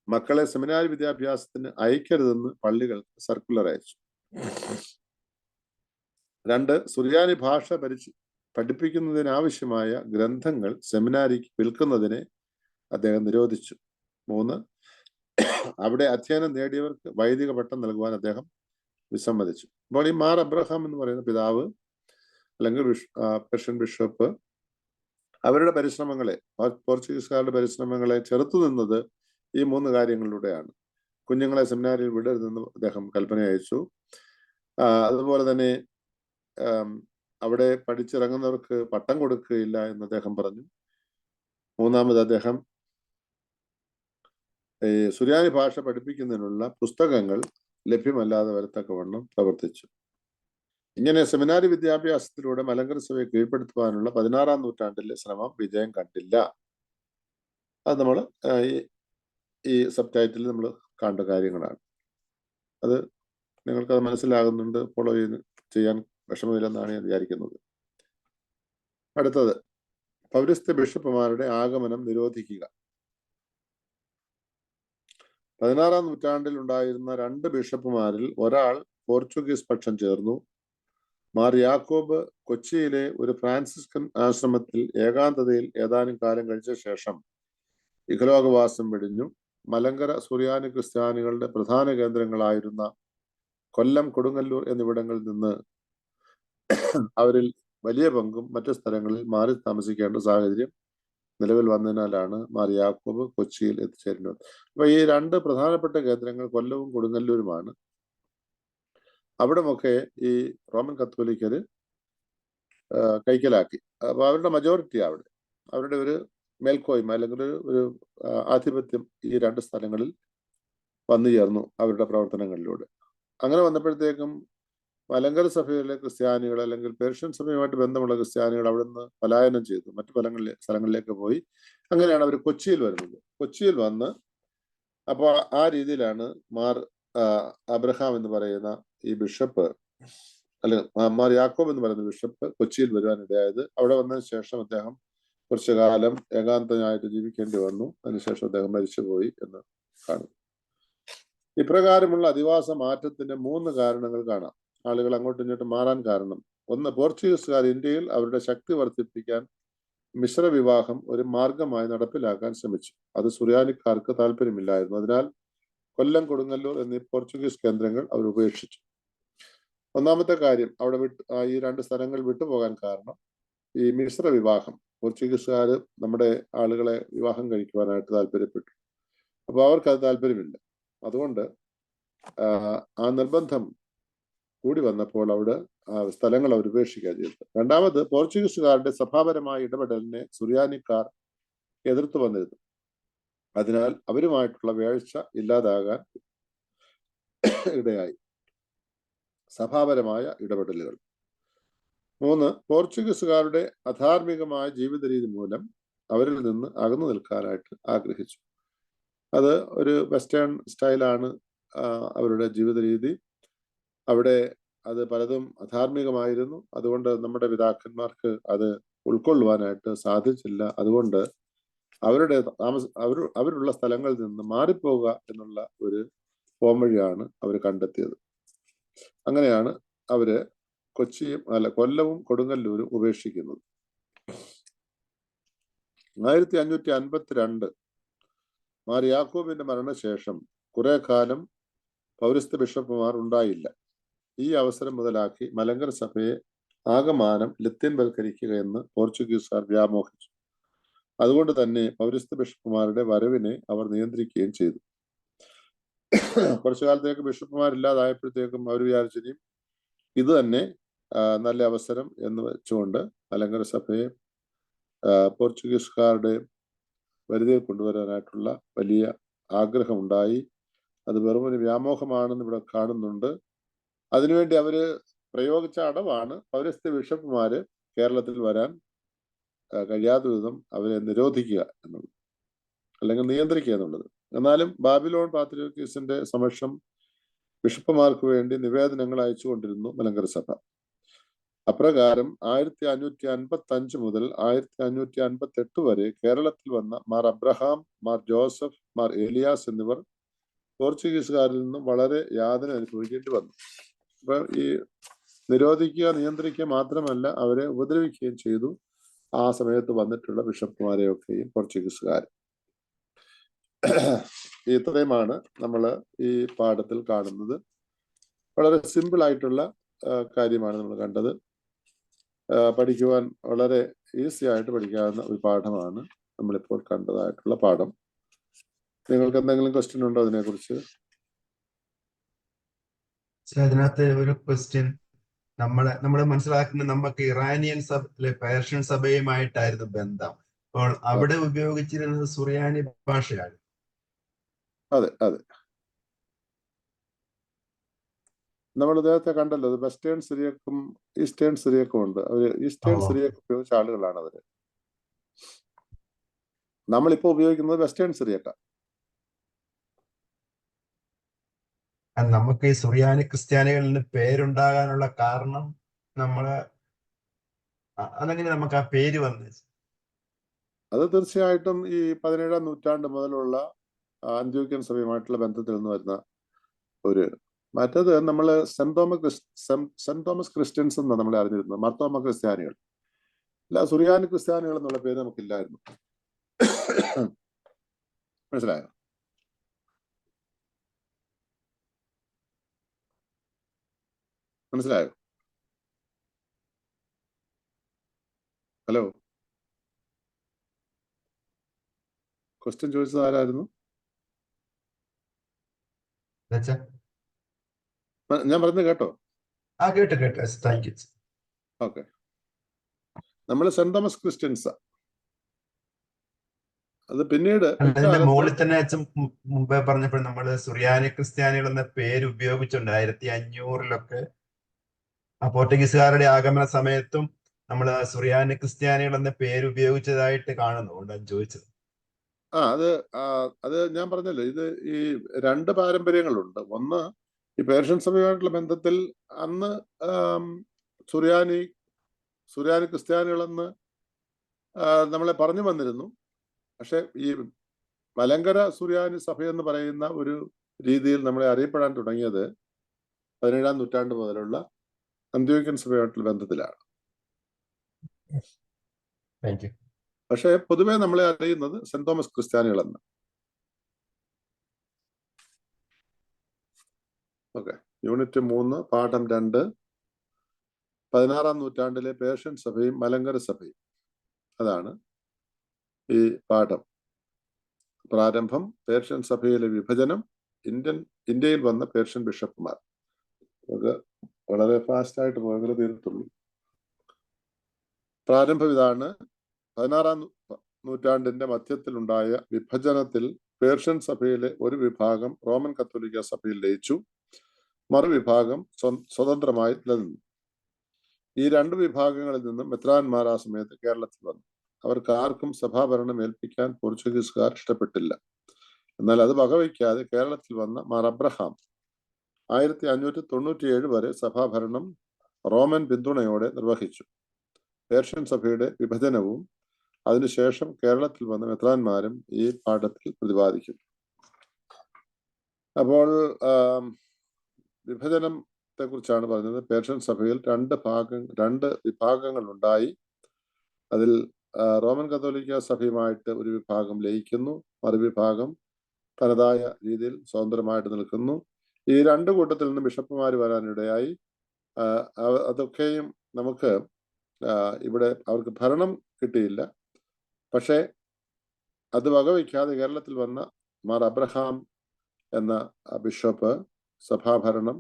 മക്കളെ സെമിനാരി വിദ്യാഭ്യാസത്തിന് അയക്കരുതെന്ന് പള്ളികൾക്ക് സർക്കുലർ അയച്ചു. 2, സുറിയാനി ഭാഷ പഠിപ്പിക്കുന്നതിനാവശ്യമായ ഗ്രന്ഥങ്ങൾ സെമിനാരിക്ക് വിൽക്കുന്നതിനെ അദ്ദേഹം നിരോധിച്ചു. 3, അവിടെ അധ്യയനം നേടിയവർക്ക് വൈദിക പട്ടം നൽകുവാൻ അദ്ദേഹം വിസമ്മതിച്ചു. അപ്പോൾ ഈ മാർ അബ്രഹാം എന്ന് പറയുന്ന പിതാവ് അല്ലെങ്കിൽ പേർഷ്യൻ ബിഷപ്പ് അവരുടെ പരിശ്രമങ്ങളെ, പോർച്ചുഗീസുകാരുടെ പരിശ്രമങ്ങളെ ചെറുത്തു നിന്നത് ഈ 3 കാര്യങ്ങളിലൂടെയാണ്. കുഞ്ഞുങ്ങളെ സെമിനാരിയിൽ വിടരുതെന്ന് അദ്ദേഹം കൽപ്പന അയച്ചു. അതുപോലെ തന്നെ അവിടെ പഠിച്ചിറങ്ങുന്നവർക്ക് പട്ടം കൊടുക്കുകയില്ല എന്ന് അദ്ദേഹം പറഞ്ഞു. 3, അദ്ദേഹം സുറിയാനി ഭാഷ പഠിപ്പിക്കുന്നതിനുള്ള പുസ്തകങ്ങൾ ലഭ്യമല്ലാതെ വരത്തക്കവണ്ണം പ്രവർത്തിച്ചു. ഇങ്ങനെ സെമിനാരി വിദ്യാഭ്യാസത്തിലൂടെ മലങ്കര സഭയെ കീഴ്പ്പെടുത്തുവാനുള്ള 16-ാം നൂറ്റാണ്ടിലെ ശ്രമം വിജയം കണ്ടില്ല. അത് നമ്മൾ ഈ സബ് ടൈറ്റിൽ നമ്മൾ കണ്ട കാര്യങ്ങളാണ്. അത് നിങ്ങൾക്കത് മനസ്സിലാകുന്നുണ്ട്, ഫോളോ ചെയ്യാൻ വിഷമമില്ലെന്നാണ് ഞാൻ വിചാരിക്കുന്നത്. അടുത്തത്, പൗരസ്ത്യ ബിഷപ്പുമാരുടെ ആഗമനം നിരോധിക്കുക. 16-ാം നൂറ്റാണ്ടിൽ ഉണ്ടായിരുന്ന 2 ബിഷപ്പുമാരിൽ ഒരാൾ പോർച്ചുഗീസ് പക്ഷം ചേർന്നു. മാർ യാക്കോബ് കൊച്ചിയിലെ ഒരു ഫ്രാൻസിസ്കൻ ആശ്രമത്തിൽ ഏകാന്തതയിൽ ഏതാനും കാലം കഴിച്ച ശേഷം ഇഹലോകവാസം വെടിഞ്ഞു. മലങ്കര സുറിയാനി ക്രിസ്ത്യാനികളുടെ പ്രധാന കേന്ദ്രങ്ങളായിരുന്ന കൊല്ലം, കൊടുങ്ങല്ലൂർ എന്നിവിടങ്ങളിൽ നിന്ന് അവരിൽ വലിയ പങ്കും മറ്റു സ്ഥലങ്ങളിൽ മാറി താമസിക്കേണ്ട സാഹചര്യം നിലവിൽ വന്നതിനാലാണ് മാർ യാക്കോബ് കൊച്ചിയിൽ എത്തിച്ചേരുന്നത്. അപ്പൊ ഈ 2 പ്രധാനപ്പെട്ട കേന്ദ്രങ്ങൾ കൊല്ലവും കൊടുങ്ങല്ലൂരുമാണ്. അവിടമൊക്കെ ഈ റോമൻ കത്തോലിക്കര് കൈക്കലാക്കി. അപ്പൊ അവരുടെ മജോറിറ്റി അവരുടെ ഒരു മേൽക്കോയ്മ അല്ലെങ്കിൽ ഒരു ആധിപത്യം ഈ 2 സ്ഥലങ്ങളിൽ വന്നു ചേർന്നു അവരുടെ പ്രവർത്തനങ്ങളിലൂടെ. അങ്ങനെ വന്നപ്പോഴത്തേക്കും മലങ്കര സഭയിലെ ക്രിസ്ത്യാനികൾ അല്ലെങ്കിൽ പേർഷ്യൻ സഭയുമായിട്ട് ബന്ധമുള്ള ക്രിസ്ത്യാനികൾ അവിടെ നിന്ന് പലായനം ചെയ്തു, മറ്റു സ്ഥലങ്ങളിലേക്ക് പോയി. അങ്ങനെയാണ് അവർ കൊച്ചിയിൽ വരുന്നത്. കൊച്ചിയിൽ വന്ന് അപ്പോൾ ആ രീതിയിലാണ് മാർ അബ്രഹാം എന്ന് പറയുന്ന ഈ ബിഷപ്പ്, അല്ലെങ്കിൽ മാർ യാക്കോബ് എന്ന് പറയുന്ന ബിഷപ്പ് കൊച്ചിയിൽ വരുവാനിടയായത്. അവിടെ വന്നതിന് ശേഷം അദ്ദേഹം കുറച്ചു കാലം ഏകാന്തനായിട്ട് ജീവിക്കേണ്ടി വന്നു. അതിനുശേഷം അദ്ദേഹം മരിച്ചുപോയി എന്ന് കാണുന്നു. ഇപ്രകാരമുള്ള അധിവാസ മാറ്റത്തിന്റെ 3 കാരണങ്ങൾ കാണാം. ആളുകൾ അങ്ങോട്ടും ഇങ്ങോട്ടും മാറാൻ കാരണം. 1, പോർച്ചുഗീസുകാർ ഇന്ത്യയിൽ അവരുടെ ശക്തി വർദ്ധിപ്പിക്കാൻ മിശ്ര വിവാഹം ഒരു മാർഗമായി നടപ്പിലാക്കാൻ ശ്രമിച്ചു. അത് സുറിയാനിക്കാർക്ക് താല്പര്യമില്ലായിരുന്നു. അതിനാൽ കൊല്ലം, കൊടുങ്ങല്ലൂർ എന്നീ പോർച്ചുഗീസ് കേന്ദ്രങ്ങൾ അവർ ഉപേക്ഷിച്ചു. 1-ാമത്തെ കാര്യം, അവിടെ ഈ 2 സ്ഥലങ്ങൾ വിട്ടുപോകാൻ കാരണം ഈ മിശ്ര വിവാഹം. പോർച്ചുഗീസുകാർ നമ്മുടെ ആളുകളെ വിവാഹം കഴിക്കുവാനായിട്ട് താല്പര്യപ്പെട്ടു. അപ്പോൾ അവർക്കത് താല്പര്യമില്ല. അതുകൊണ്ട് ആ നിർബന്ധം കൂടി വന്നപ്പോൾ അവിടെ സ്ഥലങ്ങൾ അവർ ഉപേക്ഷിക്കുക ചെയ്തത്. 2-ാമത്, പോർച്ചുഗീസുകാരുടെ സഭാപരമായ ഇടപെടലിനെ സുറിയാനിക്കാർ എതിർത്തു വന്നിരുന്നു. അതിനാൽ അവരുമായിട്ടുള്ള വേഴ്ച ഇല്ലാതാകാൻ ഇടയായി. സഭാപരമായ ഇടപെടലുകൾ. 3, പോർച്ചുഗീസുകാരുടെ അധാർമികമായ ജീവിത രീതി മൂലം അവരിൽ നിന്ന് അകന്നു നിൽക്കാനായിട്ട് ആഗ്രഹിച്ചു. അത് ഒരു വെസ്റ്റേൺ സ്റ്റൈലാണ് അവരുടെ ജീവിത രീതി. അവിടെ അത് പലതും അധാർമികമായിരുന്നു. അതുകൊണ്ട് നമ്മുടെ പിതാക്കന്മാർക്ക് അത് ഉൾക്കൊള്ളുവാനായിട്ട് സാധിച്ചില്ല. അതുകൊണ്ട് അവരുള്ള സ്ഥലങ്ങളിൽ നിന്ന് മാറിപ്പോവുക എന്നുള്ള ഒരു പോംവഴിയാണ് അവർ കണ്ടെത്തിയത്. അങ്ങനെയാണ് അവര് കൊല്ലവും കൊടുങ്ങല്ലൂരും ഉപേക്ഷിക്കുന്നത്. 1552 മാർ യാക്കോബിന്റെ മരണശേഷം കുറെ കാലം പൗരസ്ത്യ ബിഷപ്പുമാർ ഉണ്ടായില്ല. ഈ അവസരം മുതലാക്കി മലങ്കര സഭയെ ആകമാനം ലത്തീൻവൽക്കരിക്കുക എന്ന് പോർച്ചുഗീസുകാർ വ്യാമോഹിച്ചു. അതുകൊണ്ട് തന്നെ പൗരസ്ത്യ ബിഷപ്പുമാരുടെ വരവിനെ അവർ നിയന്ത്രിക്കുകയും ചെയ്തു. കുറച്ചു കാലത്തേക്ക് ബിഷപ്പുമാരില്ലാതായപ്പോഴത്തേക്കും അവർ വിചാരിച്ചു ഇത് തന്നെ നല്ല അവസരം എന്ന് വെച്ചുകൊണ്ട് മലങ്കര സഭയെ പോർച്ചുഗീസുകാരുടെ വരുതിയിൽ കൊണ്ടുവരാനായിട്ടുള്ള വലിയ ആഗ്രഹമുണ്ടായി. അത് വെറും ഒരു വ്യാമോഹമാണെന്ന് ഇവിടെ കാണുന്നുണ്ട്. അതിനുവേണ്ടി അവര് പ്രയോഗിച്ച അടവാണ് പൗരസ്ത്യ ബിഷപ്പുമാര് കേരളത്തിൽ വരാൻ കഴിയാത്ത വിധം അവരെ നിരോധിക്കുക എന്നുള്ളത്, അല്ലെങ്കിൽ നിയന്ത്രിക്കുക എന്നുള്ളത്. എന്നാലും ബാബിലോൺ പാത്രിയർക്കീസിന്റെ സമക്ഷം ബിഷപ്പുമാർക്ക് വേണ്ടി നിവേദനങ്ങൾ അയച്ചുകൊണ്ടിരുന്നു മലങ്കര സഭ. അപ്രകാരം 1555 മുതൽ 1558 വരെ കേരളത്തിൽ വന്ന മാർ അബ്രഹാം, മാർ ജോസഫ്, മാർ ഏലിയാസ് എന്നിവർ പോർച്ചുഗീസുകാരിൽ നിന്നും വളരെ യാതന അനുഭവിക്കേണ്ടി വന്നു. അപ്പൊ ഈ നിരോധിക്കുക, നിയന്ത്രിക്കുക മാത്രമല്ല, അവരെ ഉപദ്രവിക്കുകയും ചെയ്തു ആ സമയത്ത് വന്നിട്ടുള്ള ബിഷപ്പുമാരെയൊക്കെയും പോർച്ചുഗീസുകാർ. ഇത്രയുമാണ് നമ്മൾ ഈ പാഠത്തിൽ കാണുന്നത്. വളരെ സിമ്പിൾ ആയിട്ടുള്ള കാര്യമാണ് നമ്മൾ കണ്ടത്. പഠിക്കുവാൻ വളരെ ഈസി ആയിട്ട് പഠിക്കാവുന്ന ഒരു പാഠമാണ് നമ്മളിപ്പോൾ കണ്ടതായിട്ടുള്ള പാഠം. നിങ്ങൾക്ക് എന്തെങ്കിലും ക്വസ്റ്റ്യൻ ഉണ്ടോ അതിനെക്കുറിച്ച്? അതിനകത്ത് ഒരു ക്വസ്റ്റ്യൻ, നമ്മൾ മനസ്സിലാക്കുന്ന നമുക്ക് ഇറാനിയൻ പേർഷ്യൻ സഭയുമായിട്ടായിരുന്നു ബന്ധം. അപ്പോൾ അവിടെ ഉപയോഗിച്ചിരുന്നത് സുറിയാനി ഭാഷയാണ്. അതെ അതെ, നമ്മൾ നേരത്തെ കണ്ടല്ലോ, വെസ്റ്റേൺ സിറിയക്കും ഈസ്റ്റേൺ സിറിയക്കും ഉണ്ട്. അവര് ഈസ്റ്റേൺ സിറിയക്ക് ഉപയോഗിച്ച ആളുകളാണ് അവര്. നമ്മളിപ്പോ ഉപയോഗിക്കുന്നത് വെസ്റ്റേൺ സിറിയക്ക. നമുക്ക് ഈ സുറിയാനി ക്രിസ്ത്യാനികളിന് പേരുണ്ടാകാനുള്ള കാരണം അതെങ്ങനെ നമുക്ക് ആ പേര് വന്നത്? അത് തീർച്ചയായിട്ടും ഈ 17-ാം നൂറ്റാണ്ട് മുതലുള്ള അന്ത്യോക്യൻ സഭയുമായിട്ടുള്ള ബന്ധത്തിൽ നിന്ന് വരുന്ന ഒരു. മറ്റത് നമ്മൾ സെന്റ് തോമസ് ക്രിസ്ത്യൻസ് എന്നാണ് നമ്മൾ അറിഞ്ഞിരുന്നത്, മർത്തോമ ക്രിസ്ത്യാനികൾ. അല്ല, സുറിയാനി ക്രിസ്ത്യാനികൾ എന്നുള്ള പേര് നമുക്കില്ലായിരുന്നു. മനസ്സിലായോ? മനസ്സിലായോ? ഹലോ, ക്വസ്റ്റ്യൻ ചോദിച്ചത് ആരായിരുന്നു? ഞാൻ പറഞ്ഞത് കേട്ടോ? കേട്ടോ. Thank you. ഓക്കെ, നമ്മൾ സെന്റ് തോമസ് ക്രിസ്ത്യൻസ്. അത് പിന്നീട് മുകളിൽ തന്നെ അച്ഛൻ മുമ്പേ പറഞ്ഞപ്പോൾ നമ്മള് സുറിയാനി ക്രിസ്ത്യാനികൾ എന്ന പേര് ഉപയോഗിച്ചിട്ടുണ്ട് 1500-ലൊക്കെ. പോർച്ചുഗീസുകാരുടെ ആഗമന സമയത്തും നമ്മൾ സുറിയാനി ക്രിസ്ത്യാനികൾ എന്ന പേര് ഉപയോഗിച്ചതായിട്ട് കാണുന്നു. കൊണ്ടാണ് ചോദിച്ചത്. അത് ഞാൻ പറഞ്ഞല്ലോ, ഇത് ഈ രണ്ട് പാരമ്പര്യങ്ങളുണ്ട്. ഒന്ന്, ഈ പേർഷ്യൻ സഭയുമായിട്ടുള്ള ബന്ധത്തിൽ അന്ന് സുറിയാനി ക്രിസ്ത്യാനികളെന്ന് നമ്മളെ പറഞ്ഞു വന്നിരുന്നു. പക്ഷെ ഈ മലങ്കര സുറിയാനി സഭയെന്ന് പറയുന്ന ഒരു രീതിയിൽ നമ്മളെ അറിയപ്പെടാൻ തുടങ്ങിയത് 17-ാം നൂറ്റാണ്ട് മുതലുള്ള അന്ത്യോക്യൻ സഭയുമായിട്ടുള്ള ബന്ധത്തിലാണ്. പക്ഷെ പൊതുവെ നമ്മളെ അറിയുന്നത് സെന്റ് തോമസ് ക്രിസ്ത്യാനികളെന്ന്. ഓക്കെ, യൂണിറ്റ് 3 പാഠം 2, 16-ാം നൂറ്റാണ്ടിലെ പേർഷ്യൻ സഭയും മലങ്കര സഭയും. അതാണ് ഈ പാഠം. പ്രാരംഭം, പേർഷ്യൻ സഭയിലെ വിഭജനം, ഇന്ത്യയിൽ വന്ന പേർഷ്യൻ ബിഷപ്പുമാർ. നമുക്ക് വളരെ ഫാസ്റ്റ് ആയിട്ട് പോയെങ്കിൽ തീർത്തുള്ളൂ. പ്രാരംഭം ഇതാണ്: 16-ാം നൂറ്റാണ്ടിന്റെ മധ്യത്തിൽ ഉണ്ടായ വിഭജനത്തിൽ പേർഷ്യൻ സഭയിലെ ഒരു വിഭാഗം റോമൻ കത്തോലിക്ക സഭയിൽ ലയിച്ചു, മറുവിഭാഗം സ്വതന്ത്രമായി നിലനിന്നു. ഈ രണ്ട് വിഭാഗങ്ങളിൽ നിന്നും മെത്രാന്മാർ ആ സമയത്ത് കേരളത്തിൽ വന്നു. അവർക്ക് ആർക്കും സഭാഭരണം ഏൽപ്പിക്കാൻ പോർച്ചുഗീസുകാർ ഇഷ്ടപ്പെട്ടില്ല. എന്നാൽ അത് വകവയ്ക്കാതെ കേരളത്തിൽ വന്ന മാർ അബ്രഹാം 1597 വരെ സഭാഭരണം റോമൻ പിന്തുണയോടെ നിർവഹിച്ചു. പേർഷ്യൻ സഭയുടെ വിഭജനവും അതിനുശേഷം കേരളത്തിൽ വന്ന മെത്രാന്മാരും ഈ പാഠത്തിൽ പ്രതിപാദിക്കുന്നു. അപ്പോൾ വിഭജനത്തെ കുറിച്ചാണ് പറഞ്ഞത്. പേർഷ്യൻ സഭയിൽ രണ്ട് വിഭാഗങ്ങൾ ഉണ്ടായി. അതിൽ റോമൻ കത്തോലിക്ക സഭയുമായിട്ട് ഒരു വിഭാഗം ലയിക്കുന്നു, മറുവിഭാഗം തനതായ രീതിയിൽ സ്വതന്ത്രമായിട്ട് നിൽക്കുന്നു. ഈ രണ്ട് കൂട്ടത്തിൽ നിന്ന് ബിഷപ്പുമാർ വരാനിടയായി. അതൊക്കെയും നമുക്ക് ഇവിടെ അവർക്ക് ഭരണം കിട്ടിയില്ല. പക്ഷേ അത് വകവയ്ക്കാതെ കേരളത്തിൽ വന്ന മാർ അബ്രഹാം എന്ന ബിഷപ്പ് സഭാഭരണം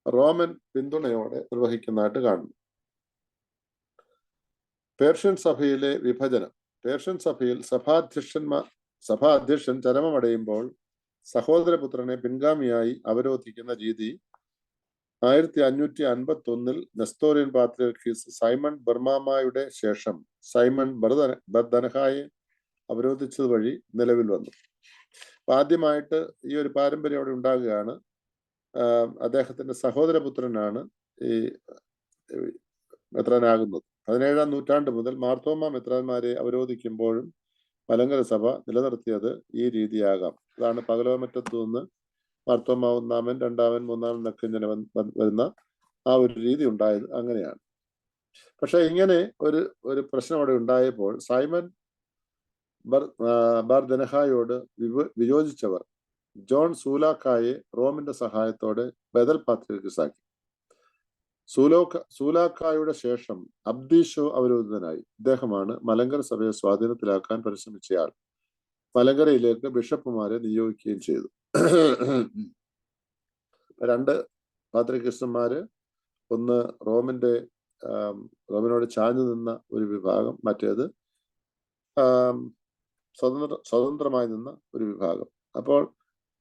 റോമൻ പിന്തുണയോടെ നിർവഹിക്കുന്നതായിട്ട് കാണുന്നു. പേർഷ്യൻ സഭയിലെ വിഭജനം. പേർഷ്യൻ സഭയിൽ സഭാധ്യക്ഷൻ ചരമമടയുമ്പോൾ സഹോദരപുത്രനെ പിൻഗാമിയായി അവരോധിക്കുന്ന രീതി 1551 നെസ്തോറിയൻ പാത്രിയർക്കീസ് സൈമൺ ബർമാമയുടെ ശേഷം സൈമൺ ബർദനഹായെ അവരോധിച്ചത് വഴി നിലവിൽ വന്നു. ആദ്യമായിട്ട് ഈ ഒരു പാരമ്പര്യം അവിടെ ഉണ്ടാകുകയാണ്. അദ്ദേഹത്തിന്റെ സഹോദരപുത്രനാണ് ഈ മെത്രാനാകുന്നത്. 17-ാം നൂറ്റാണ്ട് മുതൽ മാർത്തോമ മെത്രാന്മാരെ അവരോധിക്കുമ്പോഴും മലങ്കര സഭ നിലനിർത്തിയത് ഈ രീതിയാകാം. അതാണ് പകലോമറ്റത്തു നിന്ന് മാർത്തോമ 1-ാമൻ 2-ാമൻ 3-ാമൻ എന്നൊക്കെ ഇങ്ങനെ വരുന്ന ആ ഒരു രീതി ഉണ്ടായത് അങ്ങനെയാണ്. പക്ഷെ ഇങ്ങനെ ഒരു പ്രശ്നം അവിടെ ഉണ്ടായപ്പോൾ സൈമൺ ബാർ ദനഹായോട് വിയോജിച്ചവർ ജോൺ സൂലാക്കായെ റോമിന്റെ സഹായത്തോടെ ബദൽ പാത്രിയർക്കീസാക്കി. സൂലാക്കായുടെ ശേഷം അബ്ദീഷോ അവരോധിതനായി. ഇദ്ദേഹമാണ് മലങ്കര സഭയെ സ്വാധീനത്തിലാക്കാൻ പരിശ്രമിച്ചയാൾ. മലങ്കരയിലേക്ക് ബിഷപ്പുമാരെ നിയോഗിക്കുകയും ചെയ്തു. 2 പാത്രിയർക്കീസന്മാര്, ഒന്ന് റോമിനോട് ചാഞ്ഞു നിന്ന ഒരു വിഭാഗം, മറ്റേത് സ്വതന്ത്രമായി നിന്ന ഒരു വിഭാഗം. അപ്പോൾ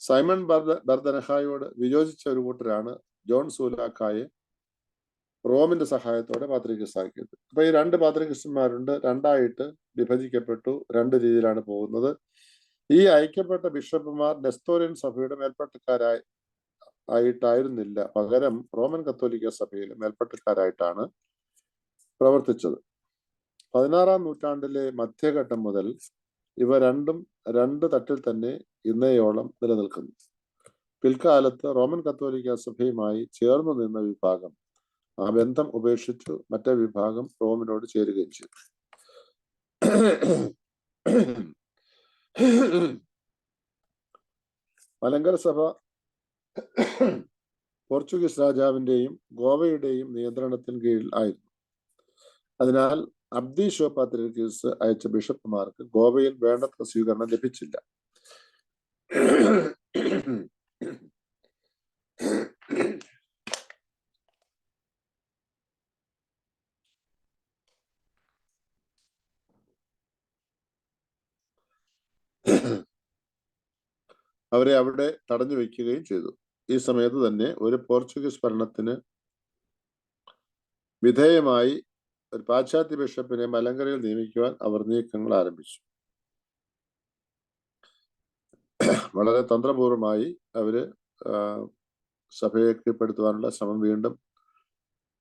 സൈമൺ ബർദനഹായോട് വിയോജിച്ച ഒരു കൂട്ടരാണ് ജോൺ സൂലാക്കായെ റോമിന്റെ സഹായത്തോടെ പാത്രിയർക്കീസാക്കിയത്. അപ്പൊ ഈ 2 പാത്രിയർക്കീസന്മാരുണ്ട്, 2ആയിട്ട് വിഭജിക്കപ്പെട്ടു, 2 രീതിയിലാണ് പോകുന്നത്. ഈ ഐക്യപ്പെട്ട ബിഷപ്പുമാർ നെസ്തോറിയൻ സഭയുടെ ആയിട്ടായിരുന്നില്ല, പകരം റോമൻ കത്തോലിക്ക സഭയിലെ മേൽപ്പട്ടക്കാരായിട്ടാണ് പ്രവർത്തിച്ചത്. 16-ാം നൂറ്റാണ്ടിലെ മധ്യഘട്ടം മുതൽ ഇവ രണ്ടും 2 തട്ടിൽ തന്നെ ഇന്നയോളം നിലനിൽക്കുന്നു. പിൽക്കാലത്ത് റോമൻ കത്തോലിക്ക സഭയുമായി ചേർന്നു നിന്ന വിഭാഗം ആ ബന്ധം ഉപേക്ഷിച്ചു മറ്റേ വിഭാഗം റോമിനോട് ചേരുകയും ചെയ്തു. മലങ്കര സഭ പോർച്ചുഗീസ് രാജാവിന്റെയും ഗോവയുടെയും നിയന്ത്രണത്തിന് കീഴിൽ ആയിരുന്നു. അതിനാൽ അബ്ദീഷോ പാത്രിയർക്കീസ് അയച്ച ബിഷപ്പുമാർക്ക് ഗോവയിൽ വേണ്ടത്ര സ്വീകരണം ലഭിച്ചില്ല. അവരെ അവിടെ തടഞ്ഞു വയ്ക്കുകയും ചെയ്തു. ഈ സമയത്ത് തന്നെ ഒരു പോർച്ചുഗീസ് ഭരണത്തിന് വിധേയമായി ഒരു പാശ്ചാത്യ ബിഷപ്പിനെ മലങ്കരയിൽ നിയമിക്കുവാൻ അവർ നീക്കങ്ങൾ ആരംഭിച്ചു. വളരെ തന്ത്രപൂർവമായി അവര് സഭയെ കീഴ്പ്പെടുത്തുവാനുള്ള ശ്രമം വീണ്ടും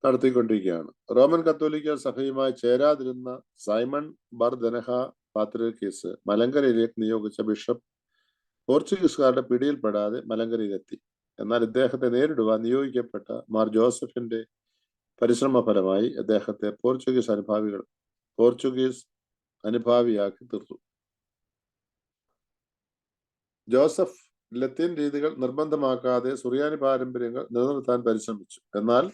നടത്തിക്കൊണ്ടിരിക്കുകയാണ്. റോമൻ കത്തോലിക്ക സഭയുമായി ചേരാതിരുന്ന സൈമൺ ബാർ ദനഹ പാത്രിയർക്കീസ് മലങ്കരയിലേക്ക് നിയോഗിച്ച ബിഷപ്പ് പോർച്ചുഗീസുകാരുടെ പിടിയിൽപ്പെടാതെ മലങ്കരയിലെത്തി. എന്നാൽ ഇദ്ദേഹത്തെ നേരിടുവാൻ നിയോഗിക്കപ്പെട്ട മാർ ജോസഫിന്റെ പരിശ്രമ ഫലമായി അദ്ദേഹത്തെ പോർച്ചുഗീസ് അനുഭാവിയാക്കി തീർത്തു. ജോസഫ് ലത്തീൻ രീതികൾ നിർബന്ധമാക്കാതെ സുറിയാനി പാരമ്പര്യങ്ങൾ നിലനിർത്താൻ പരിശ്രമിച്ചു. എന്നാൽ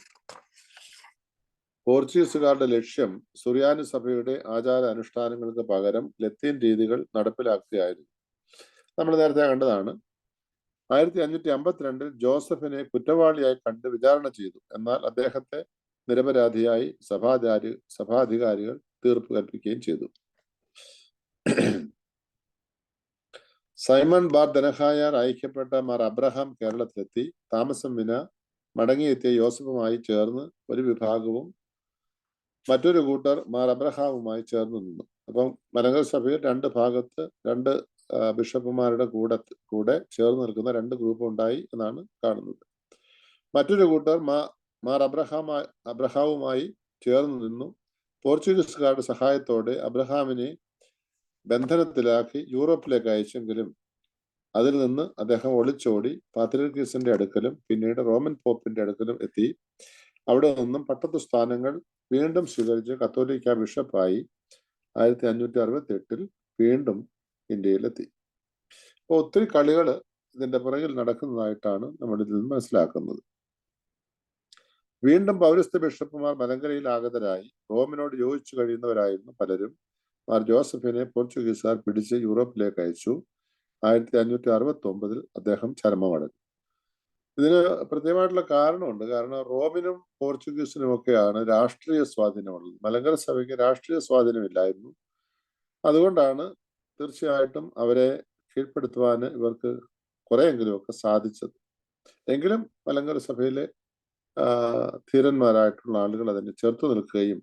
പോർച്ചുഗീസുകാരുടെ ലക്ഷ്യം സുറിയാനി സഭയുടെ ആചാര അനുഷ്ഠാനങ്ങൾക്ക് പകരം ലത്തീൻ രീതികൾ നടപ്പിലാക്കുകയായിരുന്നു. നമ്മൾ നേരത്തെ കണ്ടതാണ്. 1552 ജോസഫിനെ കുറ്റവാളിയായി കണ്ട് വിചാരണ ചെയ്തു. എന്നാൽ അദ്ദേഹത്തെ നിരപരാധിയായി സഭാധികാരികൾ തീർപ്പ് കൽപ്പിക്കുകയും ചെയ്തു. സൈമൺ ബാർ ദനഹായാൽ അയക്കപ്പെട്ട മാർ അബ്രഹാം കേരളത്തിലെത്തി. താമസം വിന മടങ്ങിയെത്തിയ യോസഫുമായി ചേർന്ന് ഒരു വിഭാഗവും മറ്റൊരു കൂട്ടർ മാർ അബ്രഹാമുമായി ചേർന്ന് നിന്നു. അപ്പം മലങ്കര സഭയിൽ 2 ഭാഗത്ത് 2 ബിഷപ്പുമാരുടെ കൂടെ ചേർന്ന് നിൽക്കുന്ന 2 ഗ്രൂപ്പ് ഉണ്ടായി എന്നാണ് കാണുന്നത്. മറ്റൊരു കൂട്ടർ മാർ അബ്രഹാമുമായി ചേർന്ന് നിന്നു. പോർച്ചുഗീസുകാരുടെ സഹായത്തോടെ അബ്രഹാമിനെ ബന്ധനത്തിലാക്കി യൂറോപ്പിലേക്ക് അയച്ചെങ്കിലും അതിൽ നിന്ന് അദ്ദേഹം ഒളിച്ചോടി പാത്രിയർക്കീസിന്റെ അടുക്കലും പിന്നീട് റോമൻ പോപ്പിന്റെ അടുക്കലും എത്തി. അവിടെ നിന്നും പട്ടത്തു സ്ഥാനങ്ങൾ വീണ്ടും സ്വീകരിച്ച് കത്തോലിക്ക ബിഷപ്പായി 1568 വീണ്ടും ഇന്ത്യയിലെത്തി. അപ്പോൾ ഒത്തിരി കളികൾ ഇതിന്റെ പുറകിൽ നടക്കുന്നതായിട്ടാണ് നമ്മൾ ഇതിൽ നിന്ന് മനസ്സിലാക്കുന്നത്. വീണ്ടും പൗരസ്ത്യ ബിഷപ്പുമാർ മലങ്കരയിൽ ആഗതരായി. റോമിനോട് യോജിച്ചു കഴിയുന്നവരായിരുന്നു പലരും. മാർ ജോസഫിനെ പോർച്ചുഗീസുകാർ പിടിച്ച് യൂറോപ്പിലേക്ക് അയച്ചു. 1569 അദ്ദേഹം ചരമമടഞ്ഞു. ഇതിന് പ്രത്യേകമായിട്ടുള്ള കാരണമുണ്ട്. കാരണം റോമിനും പോർച്ചുഗീസിനും ഒക്കെയാണ് രാഷ്ട്രീയ സ്വാധീനമുള്ളത്. മലങ്കര സഭയ്ക്ക് രാഷ്ട്രീയ സ്വാധീനമില്ലായിരുന്നു. അതുകൊണ്ടാണ് തീർച്ചയായിട്ടും അവരെ കീഴ്പ്പെടുത്തുവാൻ ഇവർക്ക് കുറെയെങ്കിലുമൊക്കെ സാധിച്ചത്. എങ്കിലും മലങ്കര സഭയിലെ ധീരന്മാരായിട്ടുള്ള ആളുകൾ അതിനെ ചെറുത്തു നിൽക്കുകയും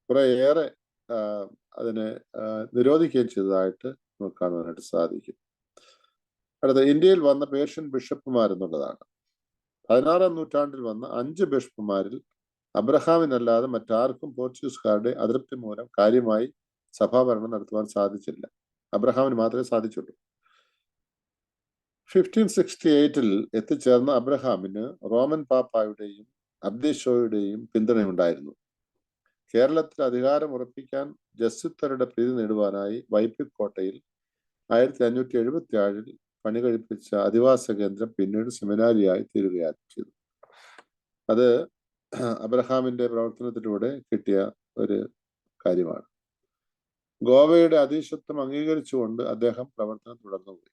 കുറേയേറെ അതിനെ നിരോധിക്കുകയും ചെയ്തതായിട്ട് നമുക്ക് കാണുവാനായിട്ട് സാധിക്കും. അടുത്ത ഇന്ത്യയിൽ വന്ന പേർഷ്യൻ ബിഷപ്പുമാർ എന്നുള്ളതാണ്. 16-ാം നൂറ്റാണ്ടിൽ വന്ന 5 ബിഷപ്പുമാരിൽ അബ്രഹാമിനല്ലാതെ മറ്റാർക്കും പോർച്ചുഗീസുകാരുടെ അതൃപ്തി മൂലം കാര്യമായി സഭാഭരണം നടത്തുവാൻ സാധിച്ചില്ല. അബ്രഹാമിന് മാത്രമേ സാധിച്ചുള്ളൂ. 1568 എത്തിച്ചേർന്ന അബ്രഹാമിന് റോമൻ പാപ്പായുടെയും അബ്ദിഷോയുടെയും പിന്തുണയുണ്ടായിരുന്നു. കേരളത്തിൽ അധികാരം ഉറപ്പിക്കാൻ ജസ്വിത്തരുടെ പ്രീതി നേടുവാനായി വൈപ്പിക്കോട്ടയിൽ 1577 പണി കഴിപ്പിച്ച അധിവാസ കേന്ദ്രം പിന്നീട് സെമിനാരിയായി തീരുകയാണ് ചെയ്തു. അത് അബ്രഹാമിന്റെ പ്രവർത്തനത്തിലൂടെ കിട്ടിയ ഒരു കാര്യമാണ്. ഗോവയുടെ അധീശത്വം അംഗീകരിച്ചുകൊണ്ട് അദ്ദേഹം പ്രവർത്തനം തുടർന്നുപോയി.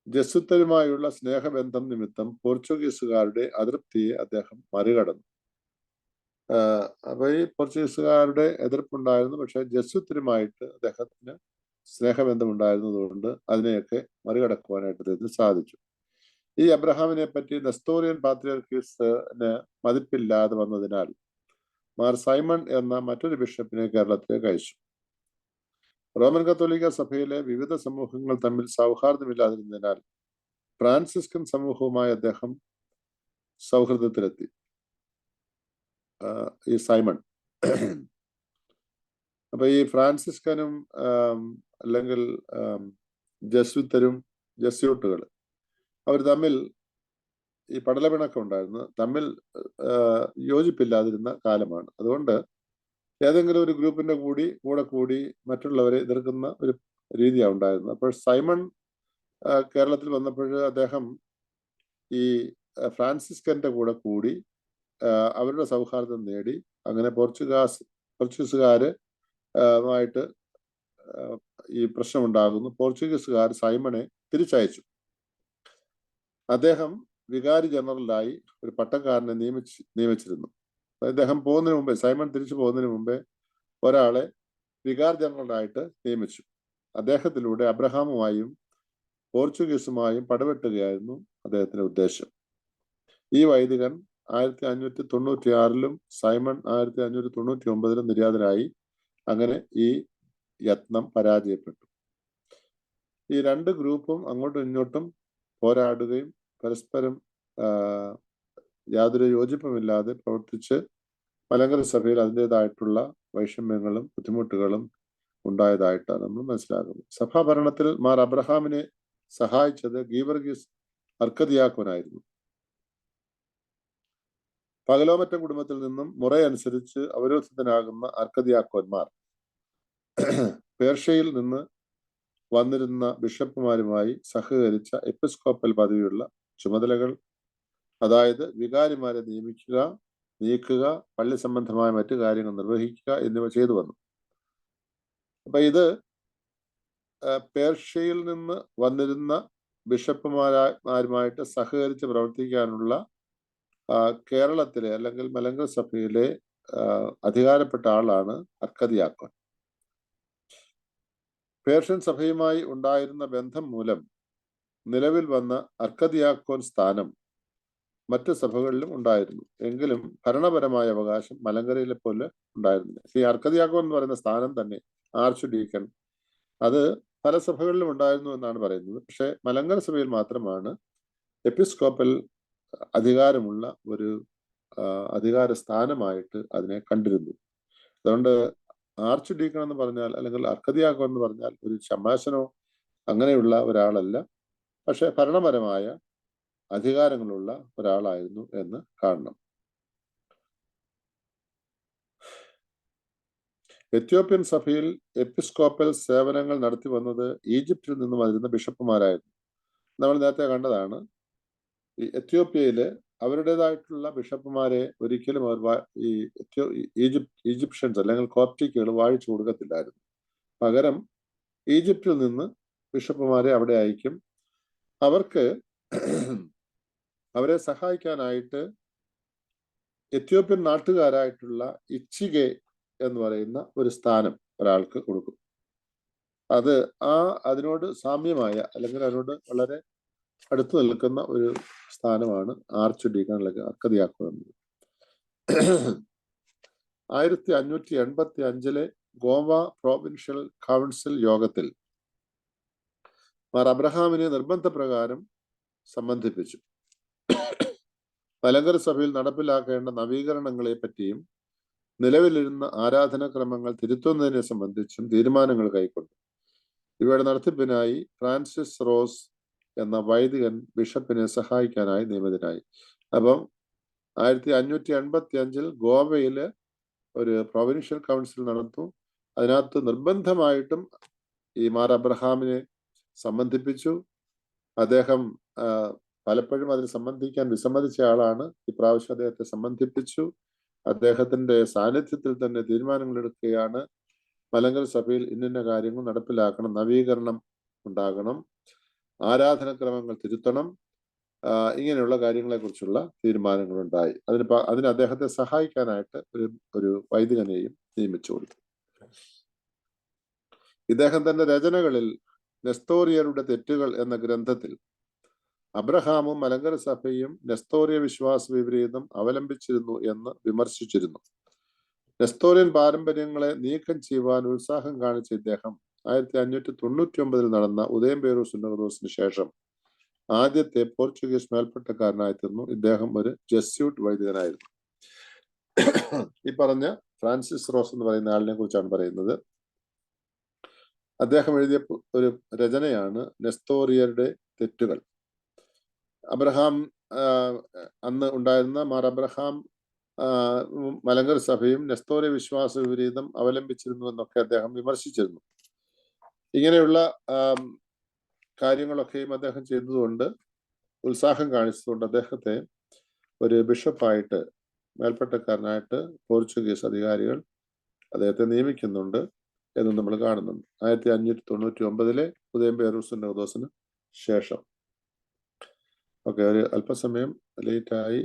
ജസ്വിത്തരുമായുള്ള സ്നേഹബന്ധം നിമിത്തം പോർച്ചുഗീസുകാരുടെ അതൃപ്തിയെ അദ്ദേഹം മറികടന്നു. അപ്പൊ ഈ പോർച്ചുഗീസുകാരുടെ എതിർപ്പുണ്ടായിരുന്നു, പക്ഷെ ജസ്വിത്തരുമായിട്ട് അദ്ദേഹത്തിന് സ്നേഹബന്ധം ഉണ്ടായിരുന്നതുകൊണ്ട് അതിനെയൊക്കെ മറികടക്കുവാനായിട്ട് അദ്ദേഹത്തിന് സാധിച്ചു. ഈ അബ്രഹാമിനെ പറ്റി നെസ്തോറിയൻ പാത്രിയർക്കീസിന് മതിപ്പില്ലാതെ വന്നതിനാൽ മാർ സൈമൺ എന്ന മറ്റൊരു ബിഷപ്പിനെ കേരളത്തിലേക്ക് അയച്ചു. റോമൻ കത്തോലിക്ക സഭയിലെ വിവിധ സമൂഹങ്ങൾ തമ്മിൽ സൗഹാർദ്ദമില്ലാതിരുന്നതിനാൽ ഫ്രാൻസിസ്കൻ സമൂഹവുമായി അദ്ദേഹം സൗഹൃദത്തിലെത്തി. ഈ സൈമൺ അപ്പൊ ഈ ഫ്രാൻസിസ്കനും അല്ലെങ്കിൽ ജസ്യൂട്ടുകൾ അവർ തമ്മിൽ ഈ പടലപിണക്കം ഉണ്ടായിരുന്നു, തമ്മിൽ യോജിപ്പില്ലാതിരുന്ന കാലമാണ്. അതുകൊണ്ട് ഏതെങ്കിലും ഒരു ഗ്രൂപ്പിന്റെ കൂടെ കൂടി മറ്റുള്ളവരെ എതിർക്കുന്ന ഒരു രീതിയാണ് ഉണ്ടായിരുന്നത്. അപ്പോൾ സൈമൺ കേരളത്തിൽ വന്നപ്പോൾ അദ്ദേഹം ഈ ഫ്രാൻസിസ്കന്റെ കൂടെ കൂടി അവരുടെ സൗഹാർദ്ദം നേടി. അങ്ങനെ പോർച്ചുഗീസുകാര് ആയിട്ട് ഈ പ്രശ്നമുണ്ടാകുന്നു. പോർച്ചുഗീസുകാർ സൈമണെ തിരിച്ചയച്ചു. അദ്ദേഹം വികാരി ജനറലായി ഒരു പട്ടക്കാരനെ നിയമിച്ചിരുന്നു. അദ്ദേഹം പോകുന്നതിന് മുമ്പേ, സൈമൺ തിരിച്ചു പോകുന്നതിന് മുമ്പേ ഒരാളെ വികാർ ജനറലായിട്ട് നിയമിച്ചു. അദ്ദേഹത്തിലൂടെ അബ്രഹാമുമായും പോർച്ചുഗീസുമായും പടവെട്ടുകയായിരുന്നു അദ്ദേഹത്തിന്റെ ഉദ്ദേശം. ഈ വൈദികൻ 1596 സൈമൺ 1599 നിര്യാതനായി. അങ്ങനെ ഈ യത്നം പരാജയപ്പെട്ടു. ഈ രണ്ട് ഗ്രൂപ്പും അങ്ങോട്ടും ഇങ്ങോട്ടും പോരാടുകയും പരസ്പരം യാതൊരു യോജിപ്പുമില്ലാതെ പ്രവർത്തിച്ച് മലങ്കര സഭയിൽ അതിൻ്റെതായിട്ടുള്ള വൈഷമ്യങ്ങളും ബുദ്ധിമുട്ടുകളും ഉണ്ടായതായിട്ടാണ് നമ്മൾ മനസ്സിലാക്കുന്നത്. സഭാഭരണത്തിൽ മാർ അബ്രഹാമിനെ സഹായിച്ചത് ഗീവർഗീസ് അർക്കദിയാക്കോനായിരുന്നു. പകലോമറ്റം കുടുംബത്തിൽ നിന്നും മുറയനുസരിച്ച് അവരോധിതനാകുന്ന അർക്കദിയാക്കോന്മാർ പേർഷ്യയിൽ നിന്ന് വന്നിരുന്ന ബിഷപ്പുമാരുമായി സഹകരിച്ച എപ്പിസ്കോപ്പൽ പദവിയുള്ള ചുമതലകൾ, അതായത് വികാരിമാരെ നിയമിക്കുക, നീക്കുക, പള്ളി സംബന്ധമായ മറ്റു കാര്യങ്ങൾ നിർവഹിക്കുക എന്നിവ ചെയ്തു വന്നു. അപ്പൊ ഇത് പേർഷ്യയിൽ നിന്ന് വന്നിരുന്ന ബിഷപ്പുമാരുമായിട്ട് സഹകരിച്ച് പ്രവർത്തിക്കാനുള്ള കേരളത്തിലെ അല്ലെങ്കിൽ മലങ്കര സഭയിലെ അധികാരപ്പെട്ട ആളാണ് അർക്കദിയാക്കോൻ. പേർഷ്യൻ സഭയുമായി ഉണ്ടായിരുന്ന ബന്ധം മൂലം നിലവിൽ വന്ന അർക്കദിയാക്കോൻ സ്ഥാനം മറ്റ് സഭകളിലും ഉണ്ടായിരുന്നു. എങ്കിലും ഭരണപരമായ അവകാശം മലങ്കരയിലെ പോലെ ഉണ്ടായിരുന്നില്ല. ഈ അർക്കദിയാക്കോൻ എന്ന് പറയുന്ന സ്ഥാനം തന്നെ, ആർച്ച് ഡീക്കൺ, അത് പല സഭകളിലും ഉണ്ടായിരുന്നു എന്നാണ് പറയുന്നത്. പക്ഷെ മലങ്കര സഭയിൽ മാത്രമാണ് എപ്പിസ്കോപ്പൽ അധികാരമുള്ള ഒരു അധികാര സ്ഥാനമായിട്ട് അതിനെ കണ്ടിരുന്നു. അതുകൊണ്ട് ആർച്ച് ഡീക്കൺ എന്ന് പറഞ്ഞാൽ അല്ലെങ്കിൽ അർക്കദിയാക്കോൻ എന്ന് പറഞ്ഞാൽ ഒരു ശമാശനോ അങ്ങനെയുള്ള ഒരാളല്ല, പക്ഷെ ഭരണപരമായ അധികാരങ്ങളുള്ള ഒരാളായിരുന്നു എന്ന് കാണണം. എത്യോപ്യൻ സഭയിൽ എപ്പിസ്കോപ്പൽ സേവനങ്ങൾ നടത്തി വന്നത് ഈജിപ്തിൽ നിന്നും വരുന്ന ബിഷപ്പുമാരായിരുന്നു. നമ്മൾ നേരത്തെ കണ്ടതാണ്. ഈ എത്യോപ്യയില് അവരുടേതായിട്ടുള്ള ബിഷപ്പുമാരെ ഒരിക്കലും അവർ ഈ ഈജിപ്ഷ്യൻസ് അല്ലെങ്കിൽ കോപ്റ്റിക്കുകൾ വാഴിച്ചു കൊടുക്കത്തില്ലായിരുന്നു. പകരം ഈജിപ്തിൽ നിന്ന് ബിഷപ്പുമാരെ അവിടെ അയക്കും. അവരെ സഹായിക്കാനായിട്ട് എത്യോപ്യൻ നാട്ടുകാരായിട്ടുള്ള ഇച്ചിഗെ എന്ന് പറയുന്ന ഒരു സ്ഥാനം ഒരാൾക്ക് കൊടുക്കും. അത് അതിനോട് സാമ്യമായ അല്ലെങ്കിൽ അതിനോട് വളരെ അടുത്തു നിൽക്കുന്ന ഒരു സ്ഥാനമാണ് ആർച്ച് ഡീക്കൺ അല്ലെങ്കിൽ അർക്കദിയാക്കോൻ എന്നത്. 1585 ഗോവ പ്രോവിൻഷ്യൽ കൗൺസിൽ യോഗത്തിൽ മാർ അബ്രഹാമിനെ നിർബന്ധപ്രകാരം സംബന്ധിപ്പിച്ചു. മലങ്കര സഭയിൽ നടപ്പിലാക്കേണ്ട നവീകരണങ്ങളെ പറ്റിയും നിലവിലിരുന്ന ആരാധനാക്രമങ്ങൾ തിരുത്തുന്നതിനെ സംബന്ധിച്ചും തീരുമാനങ്ങൾ കൈക്കൊണ്ടു. ഇവയുടെ നടത്തിപ്പിനായി ഫ്രാൻസിസ് റോസ് എന്ന വൈദികൻ ബിഷപ്പിനെ സഹായിക്കാനായി നിയമിതനായി. അപ്പം 1585 ഗോവയില് ഒരു പ്രൊവിൻഷ്യൽ കൗൺസിൽ നടന്നു. അതിനകത്ത് നിർബന്ധമായിട്ടും ഈ മാർ അബ്രഹാമിനെ സംബന്ധിപ്പിച്ചു. അദ്ദേഹം പലപ്പോഴും അതിന് സംബന്ധിക്കാൻ വിസമ്മതിച്ച ആളാണ്. ഇപ്രാവശ്യം അദ്ദേഹത്തെ സംബന്ധിപ്പിച്ചു. അദ്ദേഹത്തിന്റെ സാന്നിധ്യത്തിൽ തന്നെ തീരുമാനങ്ങൾ എടുക്കുകയാണ്. മലങ്കര സഭയിൽ ഇന്ന കാര്യങ്ങൾ നടപ്പിലാക്കണം, നവീകരണം ഉണ്ടാകണം, ആരാധനക്രമങ്ങൾ തിരുത്തണം, ഇങ്ങനെയുള്ള കാര്യങ്ങളെ കുറിച്ചുള്ള തീരുമാനങ്ങൾ ഉണ്ടായി. അതിന് അദ്ദേഹത്തെ സഹായിക്കാനായിട്ട് ഒരു വൈദികനെയും നിയമിച്ചു കൊടുത്തു. ഇദ്ദേഹം തന്റെ രചനകളിൽ നെസ്തോറിയരുടെ തെറ്റുകൾ എന്ന ഗ്രന്ഥത്തിൽ അബ്രഹാമും മലങ്കര സഭയും നെസ്തോറിയ വിശ്വാസ വിപരീതം അവലംബിച്ചിരുന്നു എന്ന് വിമർശിച്ചിരുന്നു. നെസ്തോറിയൻ പാരമ്പര്യങ്ങളെ നീക്കം ചെയ്യുവാൻ ഉത്സാഹം കാണിച്ച ഇദ്ദേഹം 1599 നടന്ന ഉദയംപേരൂർ സുന്നഹദോസിന് ശേഷം ആദ്യത്തെ പോർച്ചുഗീസ് മേൽപ്പട്ടക്കാരനായി തീർന്നു. ഇദ്ദേഹം ഒരു ജെസ്യൂട്ട് വൈദികനായിരുന്നു. ഈ പറഞ്ഞ ഫ്രാൻസിസ് റോസ് എന്ന് പറയുന്ന ആളിനെ കുറിച്ചാണ് പറയുന്നത്. അദ്ദേഹം എഴുതിയ ഒരു രചനയാണ് നെസ്തോറിയരുടെ തെറ്റുകൾ. അബ്രഹാം അന്ന് ഉണ്ടായിരുന്ന മാർ അബ്രഹാം മലങ്കര സഭയും നെസ്തോറിയ വിശ്വാസ വിപരീതം അവലംബിച്ചിരുന്നു എന്നൊക്കെ അദ്ദേഹം വിമർശിച്ചിരുന്നു. ഇങ്ങനെയുള്ള കാര്യങ്ങളൊക്കെയും അദ്ദേഹം ചെയ്തതുകൊണ്ട്, ഉത്സാഹം കാണിച്ചതുകൊണ്ട് അദ്ദേഹത്തെ ഒരു ബിഷപ്പായിട്ട്, മേൽപ്പട്ടക്കാരനായിട്ട് പോർച്ചുഗീസ് അധികാരികൾ അദ്ദേഹത്തെ നിയമിക്കുന്നുണ്ട് എന്ന് നമ്മൾ കാണുന്നുണ്ട്. 1599 ഉദയംപേരൂർ സുന്നഹദോസിന് ശേഷം. ഓക്കെ, ഒരു അല്പസമയം ലേറ്റായി,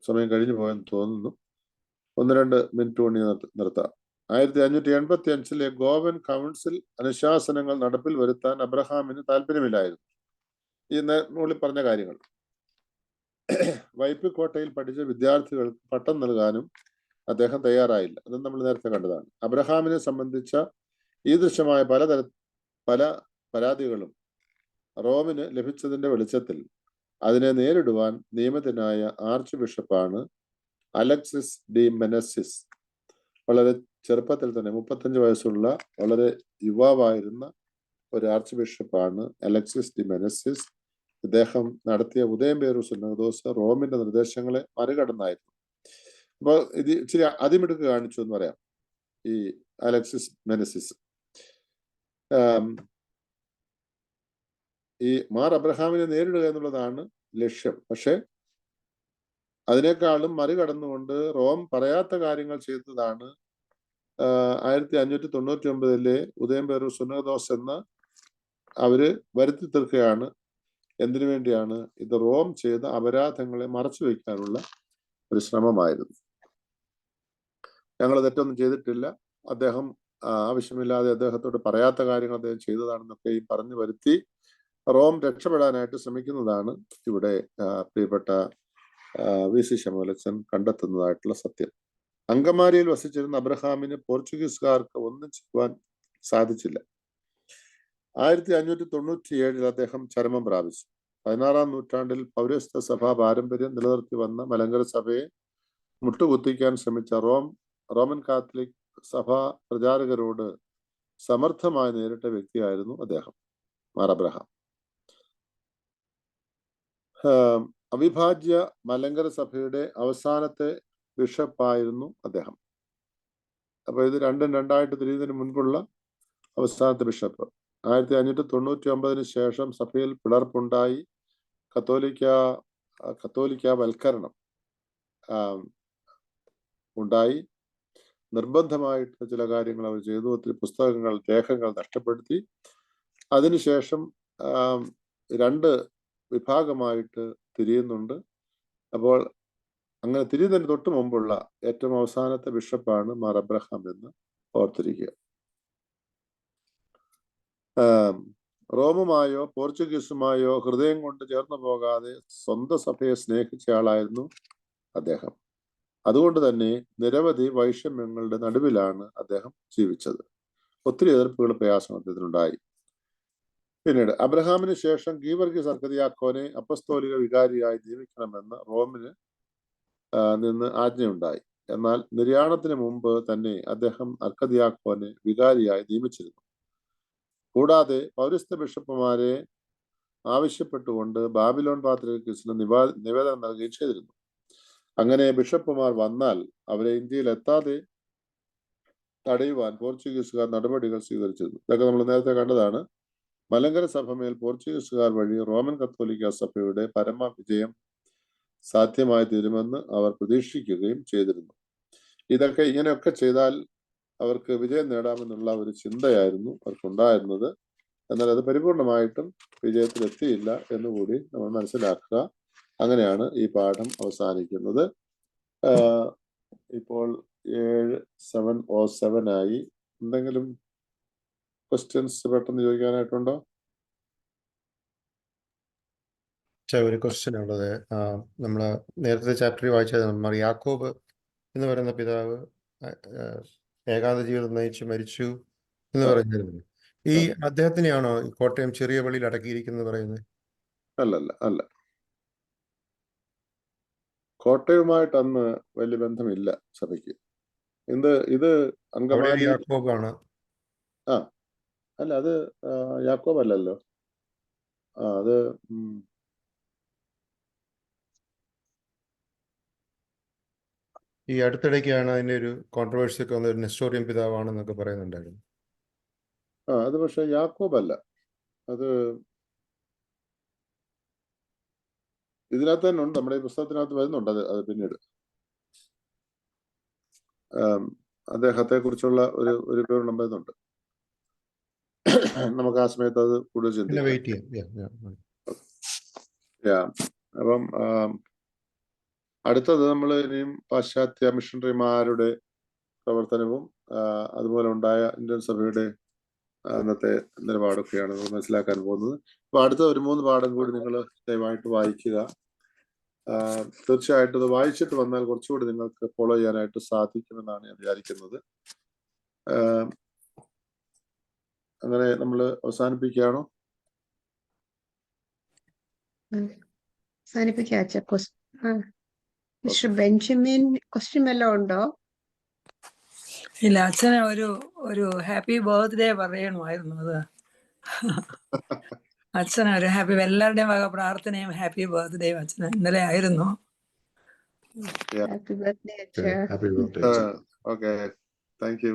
സമയം കഴിഞ്ഞു പോയെന്ന് തോന്നുന്നു. 1-2 മിനിറ്റ് കൊണ്ട് നിർത്താം. 1585 ഗോവൻ കൗൺസിൽ അനുശാസനങ്ങൾ നടപ്പിൽ വരുത്താൻ അബ്രഹാമിന് താല്പര്യമില്ലായിരുന്നു. ഈ മുകളിൽ പറഞ്ഞ കാര്യങ്ങൾ വൈപ്പിക്കോട്ടയിൽ പഠിച്ച വിദ്യാർത്ഥികൾക്ക് പട്ടം നൽകാനും അദ്ദേഹം തയ്യാറായില്ല. അത് നമ്മൾ നേരത്തെ കണ്ടതാണ്. അബ്രഹാമിനെ സംബന്ധിച്ച ഈദൃശമായ പല പരാതികളും റോമിന് ലഭിച്ചതിന്റെ വെളിച്ചത്തിൽ അതിനെ നേരിടുവാൻ നിയമിതനായ ആർച്ച് ബിഷപ്പാണ് അലക്സിസ് ഡി മെനസിസ്. വളരെ ചെറുപ്പത്തിൽ തന്നെ 35 വയസ്സുള്ള വളരെ യുവാവായിരുന്ന ഒരു ആർച്ച് ബിഷപ്പാണ് അലക്സിസ് ഡി മെനസിസ്. ഇദ്ദേഹം നടത്തിയ ഉദയംപേരൂർ സുന്നഹദോസ് റോമിന്റെ നിർദ്ദേശങ്ങളെ മറികടന്നായിരുന്നു. അപ്പോൾ ഇത് ഇച്ചിരി അതിമിടുക്ക് കാണിച്ചു എന്ന് പറയാം ഈ അലക്സിസ് മെനസിസ്. ഈ മാർ അബ്രഹാമിനെ നേരിടുക എന്നുള്ളതാണ് ലക്ഷ്യം. പക്ഷെ അതിനേക്കാളും മറികടന്നുകൊണ്ട് റോം പറയാത്ത കാര്യങ്ങൾ ചെയ്തതാണ് 1599 ഉദയംപേരൂർ സുന്നഹദോസ് എന്ന് അവര് വരുത്തി തീർക്കുകയാണ്. എന്തിനു വേണ്ടിയാണ്? ഇത് റോം ചെയ്ത അപരാധങ്ങളെ മറച്ചു വയ്ക്കാനുള്ള ഒരു ശ്രമമായിരുന്നു. ഞങ്ങൾ തെറ്റൊന്നും ചെയ്തിട്ടില്ല, അദ്ദേഹം ആവശ്യമില്ലാതെ അദ്ദേഹത്തോട് പറയാത്ത കാര്യങ്ങൾ അദ്ദേഹം ചെയ്തതാണെന്നൊക്കെ ഈ പറഞ്ഞു വരുത്തി റോം രക്ഷപ്പെടാനായിട്ട് ശ്രമിക്കുന്നതാണ് ഇവിടെ പ്രിയപ്പെട്ട VC ശമൂലച്ചൻ കണ്ടെത്തുന്നതായിട്ടുള്ള സത്യം. അങ്കമാലിയിൽ വസിച്ചിരുന്ന അബ്രഹാമിന് പോർച്ചുഗീസുകാർക്ക് ഒന്നും ചെയ്യുവാൻ സാധിച്ചില്ല. 1597 അദ്ദേഹം ചരമം പ്രാപിച്ചു. 16-ാം നൂറ്റാണ്ടിൽ പൗരസ്ത്യ സഭാ പാരമ്പര്യം നിലനിർത്തി വന്ന മലങ്കര സഭയെ മുട്ടുകുത്തിക്കാൻ ശ്രമിച്ച റോമൻ കാത്തലിക് സഭാ പ്രചാരകരോട് സമർത്ഥമായി നേരിട്ട വ്യക്തിയായിരുന്നു അദ്ദേഹം, മാർ അബ്രഹാം. അവിഭാജ്യ മലങ്കര സഭയുടെ അവസാനത്തെ ബിഷപ്പായിരുന്നു അദ്ദേഹം. അപ്പൊ ഇത് രണ്ടും രണ്ടായിട്ട് തിരിയുന്നതിന് മുൻപുള്ള അവസാനത്തെ ബിഷപ്പ്. 1599 ശേഷം സഭയിൽ പിളർപ്പുണ്ടായി. കത്തോലിക്കാവൽക്കരണം ഉണ്ടായി. നിർബന്ധമായിട്ട് ചില കാര്യങ്ങൾ അവർ ചെയ്തു. ഒത്തിരി പുസ്തകങ്ങൾ, രേഖകൾ നഷ്ടപ്പെടുത്തി. അതിനുശേഷം 2 വിഭാഗമായിട്ട് തിരിയുന്നുണ്ട്. അപ്പോൾ അങ്ങനെ തിരിയുന്നതിന് തൊട്ട് മുമ്പുള്ള ഏറ്റവും അവസാനത്തെ ബിഷപ്പാണ് മാർ അബ്രഹാം എന്ന് ഓർത്തിരിക്കുക. റോമുമായോ പോർച്ചുഗീസുമായോ ഹൃദയം കൊണ്ട് ചേർന്നു പോകാതെ സ്വന്തം സഭയെ സ്നേഹിച്ച ആളായിരുന്നു അദ്ദേഹം. അതുകൊണ്ട് തന്നെ നിരവധി വൈഷമ്യങ്ങളുടെ നടുവിലാണ് അദ്ദേഹം ജീവിച്ചത്. ഒത്തിരി എതിർപ്പുകൾ, പ്രയാസം അദ്ദേഹത്തിനുണ്ടായി. പിന്നീട് അബ്രഹാമിന് ശേഷം ഗീവർഗീസ് അർക്കദിയാക്കോനെ അപ്പസ്തോലിക വികാരിയായി നിയമിക്കണമെന്ന് റോമിന് നിന്ന് ആജ്ഞയുണ്ടായി. എന്നാൽ നിര്യാണത്തിന് മുമ്പ് തന്നെ അദ്ദേഹം അർക്കദിയാക്കോനെ വികാരിയായി നിയമിച്ചിരുന്നു. കൂടാതെ പൗരസ്ത്യ ബിഷപ്പുമാരെ ആവശ്യപ്പെട്ടുകൊണ്ട് ബാബിലോൺ പാത്രിയർക്കീസിന് നിവേദനം നൽകുകയും ചെയ്തിരുന്നു. അങ്ങനെ ബിഷപ്പുമാർ വന്നാൽ അവരെ ഇന്ത്യയിൽ എത്താതെ തടയുവാൻ പോർച്ചുഗീസുകാർ നടപടികൾ സ്വീകരിച്ചിരുന്നു. ഇതൊക്കെ നമ്മൾ നേരത്തെ കണ്ടതാണ്. മലങ്കര സഭ മേൽ പോർച്ചുഗീസുകാർ വഴി റോമൻ കത്തോലിക്ക സഭയുടെ പരമവിജയം സാധ്യമായി തീരുമെന്ന് അവർ പ്രതീക്ഷിക്കുകയും ചെയ്തിരുന്നു. ഇങ്ങനെയൊക്കെ ചെയ്താൽ അവർക്ക് വിജയം നേടാമെന്നുള്ള ഒരു ചിന്തയായിരുന്നു അവർക്കുണ്ടായിരുന്നത്. എന്നാൽ അത് പരിപൂർണമായിട്ടും വിജയത്തിലെത്തിയില്ല എന്നുകൂടി നമ്മൾ മനസ്സിലാക്കുക. അങ്ങനെയാണ് ഈ പാഠം അവസാനിക്കുന്നത്. ഇപ്പോൾ 7:07 ആയി. എന്തെങ്കിലും ക്വസ്റ്റ്യൻസ് പെട്ടെന്ന് ചോദിക്കാനായിട്ടുണ്ടോ? ഒരു ക്വസ്റ്റ്യൻ ഉള്ളത്, നമ്മൾ നേരത്തെ ചാപ്റ്ററിൽ വായിച്ചത് യാക്കോബ് എന്ന് പറയുന്ന പിതാവ് ഏകാന്ത ജീവിതം നയിച്ച് മരിച്ചു എന്ന് പറഞ്ഞിരുന്നു. ഈ അദ്ദേഹത്തിനെയാണോ കോട്ടയം ചെറിയ പള്ളിയിൽ അടക്കിയിരിക്കുന്നത് പറയുന്നത്? അല്ല. കോട്ടയവുമായിട്ട് അന്ന് വലിയ ബന്ധമില്ല സഭയ്ക്ക്. ഇത് അങ്കമാലി യാക്കോബാണ്. അല്ല, അത് യാക്കോബ് അല്ലല്ലോ. അത് ഈ അടുത്തിടയ്ക്കാണ് അതിന്റെ ഒരു കോൺട്രവേഴ്സി ഒക്കെ വന്ന ഒരു നെസ്റ്റോറിയൻ പിതാവാണെന്നൊക്കെ പറയുന്നുണ്ടായിരുന്നു. അത് പക്ഷെ യാക്കോബ് അല്ല. അത് ഇതിനകത്ത് തന്നെ ഉണ്ട്, നമ്മുടെ ഈ പുസ്തകത്തിനകത്ത് വരുന്നുണ്ട്. അത് പിന്നീട് അദ്ദേഹത്തെ കുറിച്ചുള്ള ഒരു വിവരണം വരുന്നുണ്ട്. നമുക്ക് ആ സമയത്ത് അത് കൂടുതൽ ചിന്തിക്കാം. അപ്പം അടുത്തത് നമ്മൾ ഇനിയും പാശ്ചാത്യ മിഷണറിമാരുടെ പ്രവർത്തനവും അതുപോലെ ഉണ്ടായ ഇന്ത്യൻ സഭയുടെ അന്നത്തെ നിലപാടൊക്കെയാണ് നമ്മൾ മനസ്സിലാക്കാൻ പോകുന്നത്. അപ്പൊ അടുത്ത ഒരു 3 പാഠം കൂടി നിങ്ങൾ ദയവായിട്ട് വായിക്കുക. തീർച്ചയായിട്ടും അത് വായിച്ചിട്ട് വന്നാൽ കുറച്ചുകൂടി നിങ്ങൾക്ക് ഫോളോ ചെയ്യാനായിട്ട് സാധിക്കുമെന്നാണ് ഞാൻ വിചാരിക്കുന്നത്. അങ്ങനെ നമ്മൾ അവസാനിപ്പിക്കുകയാണോ? മിസ്റ്റർ ബെഞ്ചമിൻ ക്വസ്റ്റ്യൻ വല്ലതും ഉണ്ടോ? ഇല്ല, അച്ഛന് ഒരു ഹാപ്പി ബർത്ത്ഡേ പറയണമായിരുന്നു. അത് അച്ഛന് ഒരു എല്ലാവരുടെയും വക പ്രാർത്ഥനയും ഹാപ്പി ബർത്ത്ഡേയും അച്ഛന് ഇന്നലെ ആയിരുന്നു. ഹാപ്പി ബർത്ത്ഡേ അച്ഛാ. Okay, thank U.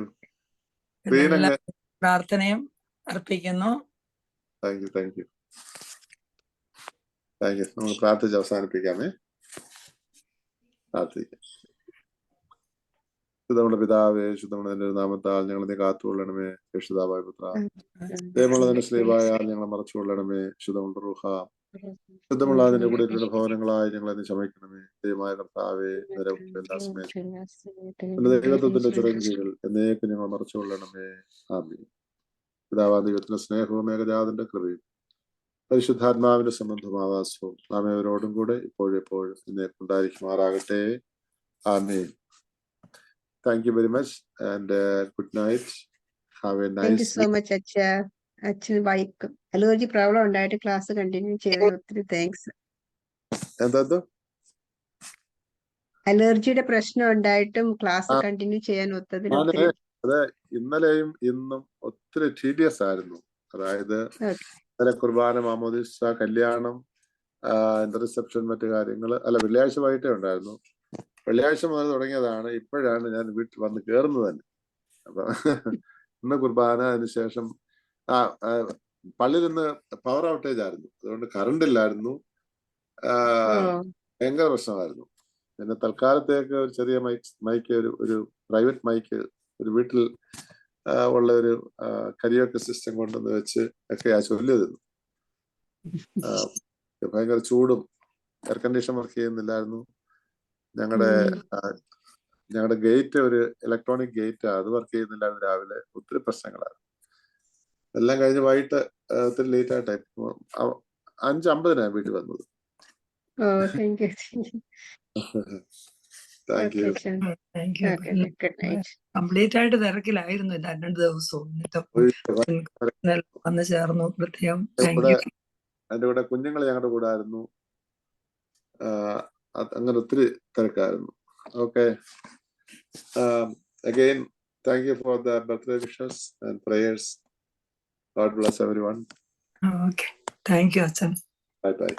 പ്രാർത്ഥനയും അർപ്പിക്കുന്നു. Thank you. നമ്മൾ പ്രാർത്ഥിച്ച് അവസാനിപ്പിക്കാമേ. പ്രാർത്ഥിക്കാം. ശുദ്ധമുള്ള പിതാവേ, ശുദ്ധമുള്ള നാമത്താൽ ഞങ്ങളെ കാത്തുകൊള്ളണമേ. രക്ഷിതാവായ പുത്ര, ദൈവമുള്ളതിന്റെ സ്ലീവായ ഞങ്ങളെ മറച്ചുകൊള്ളണമേ. ശുദ്ധമുള്ള റൂഹ, ശുദ്ധമുള്ള അതിന്റെ കൂടെ ഭവനങ്ങളായി ഞങ്ങളെ ക്ഷമിക്കണമേ. ദൈവമായ കർത്താവേ, എല്ലാ സമയത്തും ദൈവത്വത്തിന്റെ ചിറങ്കീഴിൽ എന്നേക്കും ഞങ്ങൾ മറച്ചുകൊള്ളണമേ. ആമീൻ. പിതാവാ ദൈവത്തിന്റെ സ്നേഹവും ഏകജാതന്റെ കൃപയും പരിശുദ്ധാത്മാവിന്റെ സംബന്ധമാവാസവും നാം അവരോടും കൂടെ ഇപ്പോഴെപ്പോഴും എന്നേക്കും ഉണ്ടായിരിക്കുമാറാകട്ടെ. ആമീൻ. Thank you very much and good night. Have a nice. Thank you so much അച്ഛാ. അച്ഛന് അലർജി പ്രോബ്ലം ഉണ്ടായിട്ട് ക്ലാസ് കണ്ടിന്യൂ ചെയ്തതിന് ഒത്തിരി താങ്ക്സ്. എന്താ? അലർജിയുടെ പ്രശ്നം ഉണ്ടായിട്ടും ക്ലാസ് കണ്ടിന്യൂ ചെയ്യാൻ ഒത്തതിന് ഒത്തിരി. അതെ, ഇന്നലെയും ഇന്നും ഒത്തിരി ടീഡിയസ് ആയിരുന്നു. അതായത് ഇന്നലെ കുർബാന, മാമോദിസ, കല്യാണം, റിസപ്ഷൻ, മറ്റു കാര്യങ്ങൾ. അല്ല, വെള്ളിയാഴ്ച വൈകിട്ടേ ഉണ്ടായിരുന്നു. വെള്ളിയാഴ്ച മുതൽ തുടങ്ങിയതാണ്. ഇപ്പോഴാണ് ഞാൻ വീട്ടിൽ വന്ന് കയറുന്നത് തന്നെ. അപ്പൊ ഇന്ന് കുർബാന, അതിനുശേഷം പള്ളിയിൽ നിന്ന് പവർ ഔട്ടേജ് ആയിരുന്നു. അതുകൊണ്ട് കറണ്ട് ഇല്ലായിരുന്നു. ഭയങ്കര പ്രശ്നമായിരുന്നു. പിന്നെ തൽക്കാലത്തേക്ക് ഒരു ചെറിയ മൈക്ക് ഒരു പ്രൈവറ്റ് മൈക്ക് ഒരു വീട്ടിൽ ഉള്ള ഒരു കരിയോക്കെ സിസ്റ്റം കൊണ്ടുവന്ന് വെച്ച് ഒക്കെയാ ചൊല്ലിയതിരുന്നു. ഭയങ്കര ചൂടും, എയർ കണ്ടീഷൻ വർക്ക് ചെയ്യുന്നില്ലായിരുന്നു. ഞങ്ങളുടെ ഗേറ്റ് ഒരു ഇലക്ട്രോണിക് ഗേറ്റ്, അത് വർക്ക് ചെയ്യുന്നില്ലായിരുന്നു. രാവിലെ ഒത്തിരി പ്രശ്നങ്ങളായിരുന്നു. എല്ലാം കഴിഞ്ഞ് വൈകിട്ട് ഒത്തിരി ലേറ്റ് ആയിട്ടായി 5:50 വീട്ടിൽ വന്നത്. Thank okay you. അച്ഛൻ. Thank you. Okay good night. Complete ആയിട്ട് തിരക്കിലായിരുന്നു ഇല്ല 2 ദിവസവും. ഇന്നലെ വന്ന് ചേർന്നു. പ്രത്യേകം താങ്ക് യു. എന്റെ കൂടെ കുഞ്ഞുങ്ങൾ ഞങ്ങളുടെ കൂടെ ആയിരുന്നു. അങ്ങനെ ഒത്തിരി തിരക്കായിരുന്നു. Okay, again thank you for the birthday wishes and prayers. God bless everyone. Okay thank you അച്ഛൻ. Bye by.